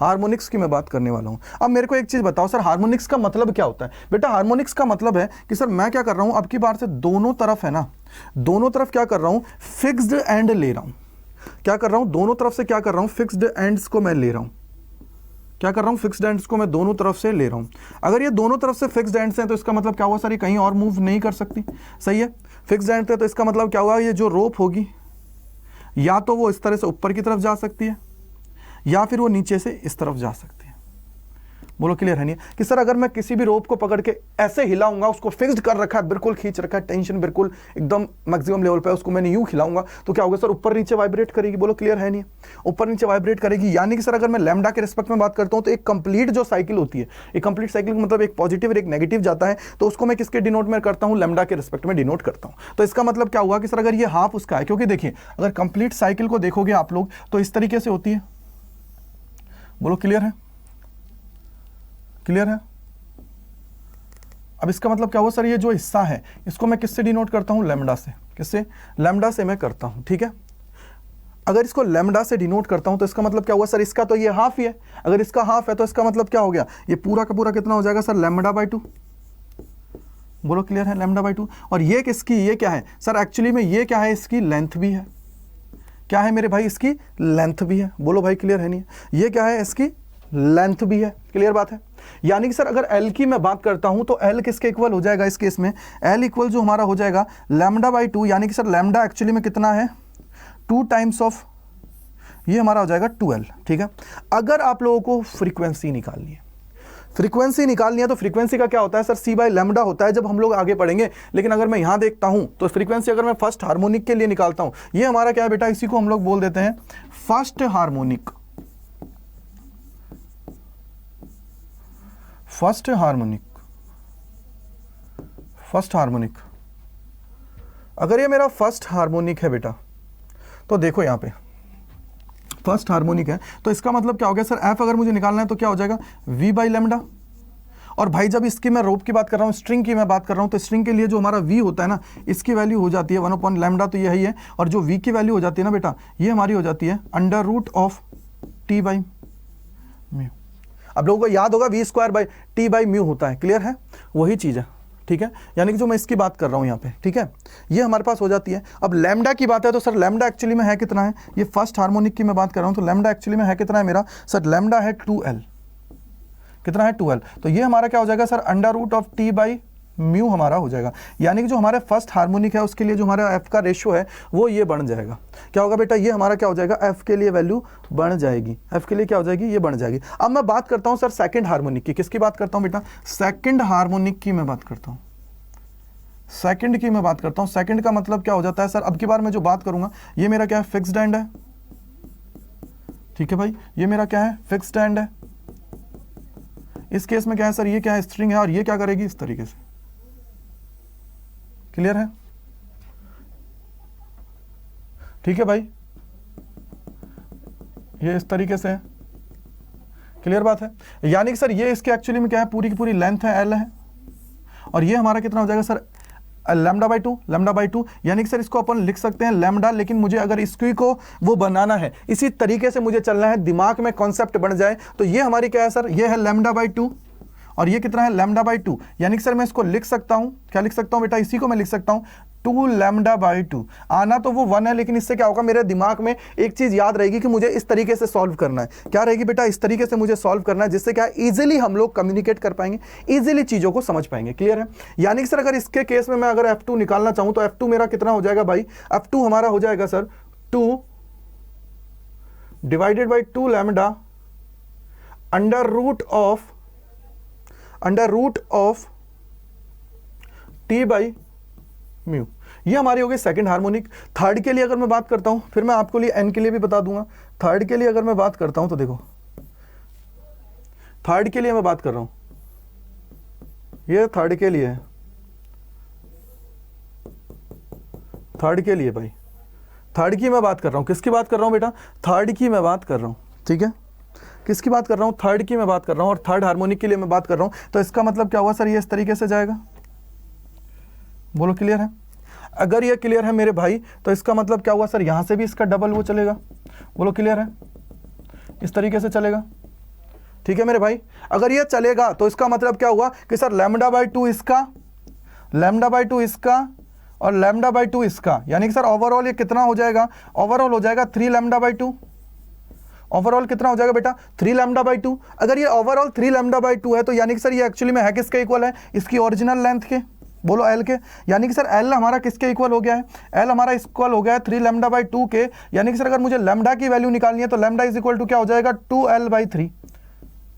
हार्मोनिक्स की मैं बात करने वाला हूं। अब मेरे को एक चीज बताओ सर, हार्मोनिक्स का मतलब क्या होता है। बेटा हार्मोनिक्स का मतलब है कि सर मैं क्या कर रहा हूं, अब की बार से दोनों तरफ है ना, दोनों तरफ क्या कर रहा हूं, फिक्स्ड एंड ले रहा हूं। क्या कर रहा हूं, दोनों तरफ से क्या कर रहा हूं, फिक्स्ड एंड्स को मैं ले रहा हूं। क्या कर रहा हूं, फिक्स्ड एंड्स को मैं दोनों तरफ से ले रहा हूं। अगर ये दोनों तरफ से फिक्स्ड एंड्स हैं तो इसका मतलब क्या हुआ सर, ये कहीं और मूव नहीं कर सकती, सही है। फिक्स्ड एंड थे तो इसका मतलब क्या हुआ, ये जो रोप होगी या तो वो इस तरह से ऊपर की तरफ जा सकती है या फिर वो नीचे से इस तरफ जा सकती है। बोलो क्लियर है नहीं कि सर अगर मैं किसी भी रोप को पकड़ के ऐसे हिलाऊंगा, उसको फिक्स्ड कर रखा है, बिल्कुल खींच रखा है, टेंशन बिल्कुल एकदम मैक्सिमम लेवल पे, उसको मैंने यूं हिलाऊंगा तो क्या होगा सर, ऊपर नीचे वाइब्रेट करेगी। बोलो क्लियर है नहीं, ऊपर नीचे वाइब्रेट करेगी। यानी कि सर अगर मैं लैम्डा के रिस्पेक्ट में बात करता हूं तो एक कंप्लीट जो साइकिल होती है, एक कंप्लीट साइकिल का मतलब एक पॉजिटिव और एक नेगेटिव जाता है, तो उसको मैं किसके डिनोट में करता हूं, लैम्डा के रिस्पेक्ट में डिनोट करता हूं। तो इसका मतलब क्या हुआ कि सर अगर ये हाफ उसका है, क्योंकि देखिए अगर कंप्लीट साइकिल को देखोगे आप लोग तो इस तरीके से होती है। बोलो क्लियर है, क्लियर है। अब इसका मतलब क्या हुआ सर, ये जो हिस्सा है इसको मैं किससे डिनोट करता हूं, लैम्डा से। किससे, लैम्डा से मैं करता हूं, ठीक है। अगर इसको लैम्डा से डिनोट करता हूं तो इसका मतलब क्या हुआ सर, इसका तो ये हाफ ही है, अगर इसका हाफ है तो इसका मतलब क्या हो गया, ये पूरा का पूरा कितना हो जाएगा सर, लैम्डा बाई 2। बोलो क्लियर है, लैम्डा बाई 2। और ये किसकी, ये क्या है सर, एक्चुअली में ये क्या है, इसकी लेंथ भी है। क्या है मेरे भाई, इसकी लेंथ भी है। बोलो भाई क्लियर है नहीं, ये क्या है, इसकी लेंथ भी है। क्लियर बात है। यानी कि सर अगर L की मैं बात करता हूं तो L किसके इक्वल हो जाएगा इस केस में, L इक्वल जो हमारा हो जाएगा लैम्डा बाई 2। यानी कि सर लैम्डा एक्चुअली में कितना है, 2 टाइम्स ऑफ, ये हमारा हो जाएगा 2L, ठीक है। अगर आप लोगों को फ्रीक्वेंसी निकालनी है, फ्रीक्वेंसी निकालनी है तो फ्रीक्वेंसी का क्या होता है सर, C बाई लैम्डा होता है, जब हम लोग आगे पढ़ेंगे। लेकिन अगर मैं यहां देखता हूं तो फ्रीक्वेंसी अगर मैं फर्स्ट हार्मोनिक के लिए निकालता हूं, ये हमारा क्या है बेटा, इसी को हम लोग बोल देते हैं first harmonic. First harmonic, first harmonic. अगर ये मेरा फर्स्ट हार्मोनिक है बेटा, तो देखो यहां पे फर्स्ट हार्मोनिक है, तो इसका मतलब क्या हो गया सर, एफ अगर मुझे निकालना है तो क्या हो जाएगा, वी बाई लैम्डा। और भाई जब इसकी मैं रोप की बात कर रहा हूँ, स्ट्रिंग की मैं बात कर रहा हूँ, तो स्ट्रिंग के लिए जो हमारा वी होता है ना, इसकी वैल्यू हो जाती है 1 लैम्डा, तो यही है। और जो वी की वैल्यू हो जाती है ना बेटा, ये हमारी हो जाती है under root of T by mu. अब लोगों को याद होगा V square by T by mu होता है। क्लियर है, वही चीज़ है, ठीक है। यानी कि जो मैं इसकी बात कर रहा हूं यहाँ पे, ठीक है, ये हमारे पास हो जाती है। अब लैम्डा की बात है तो सर लैम्डा एक्चुअली में है कितना है, ये फर्स्ट हार्मोनिक की मैं बात कर रहा हूं, तो लैम्डा एक्चुअली में है कितना है मेरा सर, लैम्डा है 2L। कितना है, 2L। तो ये हमारा क्या हो जाएगा sir, under root of T by mu हमारा हो जाएगा। यानी कि जो हमारे फर्स्ट हार्मोनिक है उसके लिए जो हमारा एफ का रेशियो है वो ये बढ़ जाएगा। क्या होगा बेटा, ये हमारा क्या हो जाएगा, एफ के लिए वैल्यू बढ़ जाएगी, एफ के लिए क्या हो जाएगी, ये बढ़ जाएगी। अब मैं बात करता हूं सर सेकंड हार्मोनिक की। किसकी बात करता हूं बेटा, सेकंड हार्मोनिक की मैं बात करता हूं। सेकंड की मैं बात करता हूं। सेकंड का मतलब क्या हो जाता है सर, अब की बार मैं जो बात करूंगा, ये मेरा क्या है, फिक्स्ड एंड है, ठीक है भाई, ये मेरा क्या है, फिक्स्ड एंड है। इस केस में क्या है सर, ये क्या है, स्ट्रिंग है, और ये क्या करेगी, इस तरीके से। क्लियर है, ठीक है भाई, ये इस तरीके से है, क्लियर बात है? यानी कि सर ये इसके एक्चुअली में क्या है, पूरी की पूरी लेंथ है एल है, और ये हमारा कितना हो जाएगा सर लैम्डा बाई टू, यानी कि सर इसको अपन लिख सकते हैं लैम्डा, लेकिन मुझे अगर इसकी को वो बनाना है, इसी तरीके से मुझे चलना है, दिमाग में कॉन्सेप्ट बन जाए, तो ये हमारी क्या है सर, ये है लैम्डा बाई टू, और ये कितना है लैम्डा बाई टू, यानी कि सर मैं इसको लिख सकता हूं, क्या लिख सकता हूं बेटा, इसी को मैं लिख सकता हूं 2 लैम्डा बाई टू। आना तो वो 1 है, लेकिन इससे क्या होगा, मेरे दिमाग में एक चीज याद रहेगी कि मुझे इस तरीके से सॉल्व करना है। क्या रहेगी बेटा, इस तरीके से मुझे सॉल्व करना है, जिससे क्या इजीली हम लोग कम्युनिकेट कर पाएंगे, इजीली चीजों को समझ पाएंगे। क्लियर है? यानी कि सर अगर इसके केस में मैं अगर F2 निकालना चाहूं तो F2 मेरा कितना हो जाएगा भाई, F2 हमारा हो जाएगा sir 2 divided by 2 lambda under root of T by mu. ये हमारी हो गई सेकंड हार्मोनिक। थर्ड के लिए अगर मैं बात करता हूं, फिर मैं आपको लिए n के लिए भी बता दूंगा। थर्ड के लिए अगर मैं बात करता हूं तो देखो, थर्ड के लिए मैं बात कर रहा हूं, ये थर्ड के लिए है, थर्ड के लिए भाई, थर्ड की मैं बात कर रहा हूं। किसकी बात कर रहा हूं बेटा, थर्ड की मैं बात कर रहा हूं। ठीक है, किसकी बात कर रहा हूं, थर्ड की मैं बात कर रहा हूं, और थर्ड हार्मोनिक के लिए मैं बात कर रहा हूं। तो इसका मतलब क्या हुआ सर, ये इस तरीके से जाएगा। बोलो क्लियर है? अगर ये क्लियर है मेरे भाई, तो इसका मतलब क्या हुआ सर, यहां से भी इसका डबल वो चलेगा। बोलो क्लियर है? इस तरीके से चलेगा। ठीक है मेरे भाई, अगर ये चलेगा तो इसका मतलब क्या हुआ कि सर लैम्डा बाई टू इसका, लैम्डा बाई टू इसका, और लैम्डा बाई टू इसका, यानी कि सर ओवरऑल ये कितना हो जाएगा, ओवरऑल हो जाएगा 3 लैम्डा बाई टू। ओवरऑल कितना हो जाएगा बेटा, 3 लैम्डा बाई टू। अगर ये ओवरऑल 3 लैम्डा बाई टू है, तो यानी कि सर ये एक्चुअली में है किसके इक्वल है, इसकी ओरिजिनल लेंथ के। बोलो एल के, यानी कि सर एल हमारा किसके इक्वल हो गया है, एल हमारा इक्वल हो गया है 3 लैम्डा बाई टू के। यानी कि सर अगर मुझे लैम्डा की वैल्यू निकालनी है तो लैम्डा इज इक्वल टू क्या हो जाएगा, 2l बाई 3,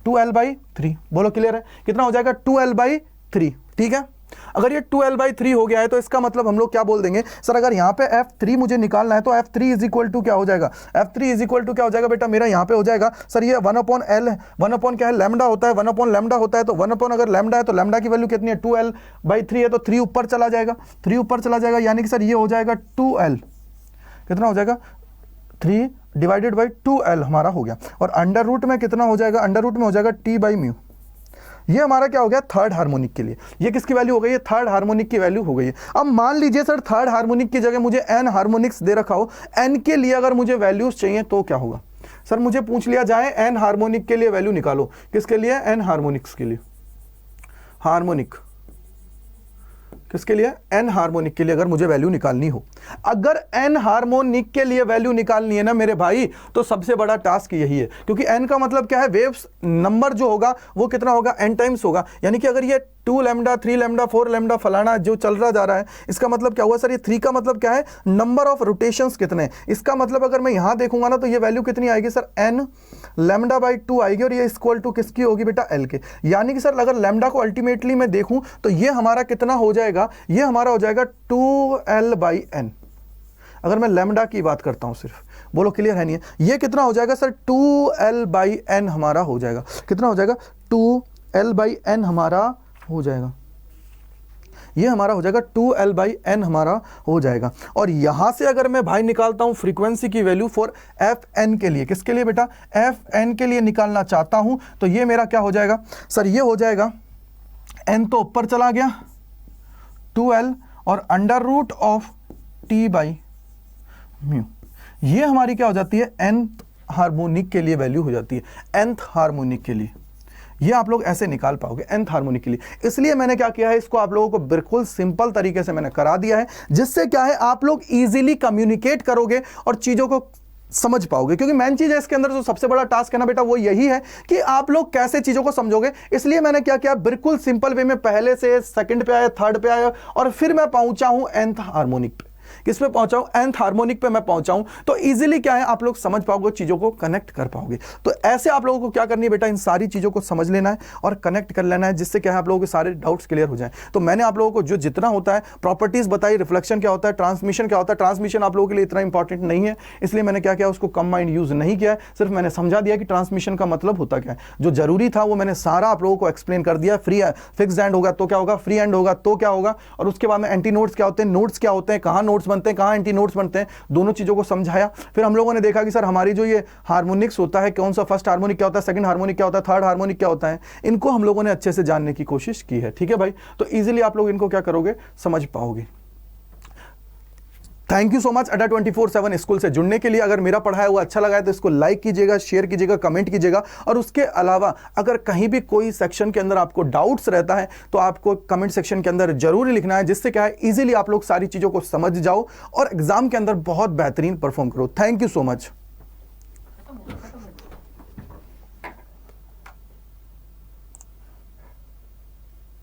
2l बाई 3। बोलो क्लियर है? कितना हो जाएगा, 2l बाई 3। ठीक है, अगर ये 2l बाई 3 हो गया है तो इसका मतलब हम लोग क्या बोल देंगे सर, अगर यहाँ पे F3 मुझे निकालना है तो F3 इज इक्वल टू क्या हो जाएगा, F3 इज इक्वल टू क्या हो जाएगा बेटा, मेरा यहाँ पे हो जाएगा सर ये 1/L है, 1/ क्या है, लैम्डा होता है, 1/ लैम्डा होता है, तो 1/ अगर लैम्डा है तो लैम्डा की वैल्यू कितनी है, 2l बाई 3 है, तो 3 ऊपर चला जाएगा, 3 ऊपर चला जाएगा, यानी कि सर ये हो जाएगा 2l, कितना हो जाएगा, 3 डिवाइडेड बाई 2l हमारा हो गया, और अंडर रूट में कितना हो जाएगा, अंडर रूट में हो जाएगा T बाई म्यू। ये हमारा क्या हो गया, थर्ड हार्मोनिक के लिए। ये किसकी वैल्यू हो गई है, थर्ड हार्मोनिक की वैल्यू हो गई है। अब मान लीजिए सर थर्ड हार्मोनिक की जगह मुझे n हार्मोनिक्स दे रखा हो, n के लिए अगर मुझे वैल्यूज चाहिए तो क्या होगा सर, मुझे पूछ लिया जाए n हार्मोनिक के लिए वैल्यू निकालो। किसके लिए, n हार्मोनिक्स के लिए, हार्मोनिक किसके लिए, एन हार्मोनिक के लिए अगर मुझे वैल्यू निकालनी हो। अगर एन हार्मोनिक के लिए वैल्यू निकालनी है ना मेरे भाई, तो सबसे बड़ा टास्क यही है, क्योंकि एन का मतलब क्या है, वेव्स नंबर जो होगा वो कितना होगा, एन टाइम्स होगा। यानी कि अगर ये 2 लैम्डा 3 लैम्डा 4 लैम्डा फलाना जो चल रहा जा रहा है, इसका मतलब क्या हुआ सर, ये 3 का मतलब क्या है, नंबर ऑफ रोटेशंस कितने। इसका मतलब अगर मैं यहां देखूंगा ना तो ये वैल्यू कितनी आएगी सर, एन लैम्डा बाई 2 आएगी, और ये इक्वल टू किसकी होगी बेटा, एल के। यानी कि सर अगर लैम्डा को अल्टीमेटली मैं देखूं तो ये हमारा कितना हो जाएगा, ये हमारा हो जाएगा 2l बाई एन। अगर मैं लैम्डा की बात करता हूं सिर्फ, बोलो क्लियर है नहीं है, ये कितना हो जाएगा सर, 2l बाई एन हमारा हो जाएगा। कितना हो जाएगा, 2l बाई एन हमारा हो जाएगा, ये हमारा हो जाएगा 2l बाई एन हमारा हो जाएगा। और यहां से अगर मैं भाई निकालता हूं फ्रीक्वेंसी की वैल्यू फॉर fn के लिए, किसके लिए बेटा, fn के लिए निकालना चाहता हूं, तो ये मेरा क्या हो जाएगा सर, ये हो जाएगा n तो ऊपर चला गया 2l, और under root of t by mu. ये हमारी क्या हो जाती है, nth हार्मोनिक के लिए वैल्यू हो जाती है, nth हार्मोनिक के लिए। ये आप लोग ऐसे निकाल पाओगे nth हार्मोनिक के लिए। इसलिए मैंने क्या किया है, इसको आप लोगों को बिल्कुल सिंपल तरीके से मैंने करा दिया है, जिससे क्या है आप लोग इजीली कम्युनिकेट करोगे और चीजों को समझ पाओगे। क्योंकि मेन चीज है इसके अंदर, जो सबसे बड़ा टास्क है ना बेटा, वो यही है कि आप लोग कैसे चीजों को समझोगे। इसलिए मैंने क्या किया, बिल्कुल सिंपल वे में पहले से सेकंड पे आया, थर्ड पे आया, और फिर मैं पहुंचा हूं nth हार्मोनिक पे। किस पे पहुंचा हूं, nth हार्मोनिक पे मैं पहुंचा हूं। तो इजीली क्या है, आप लोग समझ पाओगे, चीजों को कनेक्ट कर पाओगे। तो ऐसे आप लोगों को क्या करनी है बेटा, इन सारी चीजों को समझ लेना है और कनेक्ट कर लेना है, जिससे क्या है आप लोगों के सारे डाउट्स क्लियर हो जाए। तो मैंने आप लोगों को जो जितना होता है प्रॉपर्टीज बताई, रिफ्लेक्शन क्या होता है, ट्रांसमिशन क्या होता है। ट्रांसमिशन आप लोगों के लिए इतना इंपॉर्टेंट नहीं है, इसलिए मैंने क्या किया, उसको कम माइंड यूज नहीं किया है, सिर्फ मैंने समझा दिया कि ट्रांसमिशन का मतलब होता क्या है। जो जरूरी था वो मैंने सारा आप लोगों को एक्सप्लेन कर दिया। फिक्स एंड होगा तो क्या होगा, फ्री एंड होगा तो क्या होगा, और उसके बाद में एंटी नोड्स क्या होते हैं, नोड्स क्या होते हैं, कहां नोड्स नोट्स बनते हैं, कहाँ एंटी नोट्स बनते हैं, दोनों चीज़ों को समझाया। फिर हम लोगों ने देखा कि सर हमारी जो ये हार्मोनिक्स होता है, कौन सा फर्स्ट हार्मोनिक क्या होता है, सेकंड हार्मोनिक क्या होता है, थर्ड हार्मोनिक क्या होता है, इनको हम लोगों ने अच्छे से जानने की कोशिश की है। ठीक है भाई, तो ईजिली आप लोग इनको क्या करोगे, समझ पाओगे। थैंक यू सो मच अड्डा 24/7 स्कूल से जुड़ने के लिए। अगर मेरा पढ़ाया हुआ अच्छा लगा है तो इसको लाइक कीजिएगा, शेयर कीजिएगा, कमेंट कीजिएगा। और उसके अलावा अगर कहीं भी कोई सेक्शन के अंदर आपको डाउट्स रहता है तो आपको कमेंट सेक्शन के अंदर जरूर लिखना है, जिससे क्या है इजीली आप लोग सारी चीज़ों को समझ जाओ और एग्जाम के अंदर बहुत बेहतरीन परफॉर्म करो। Thank you so much.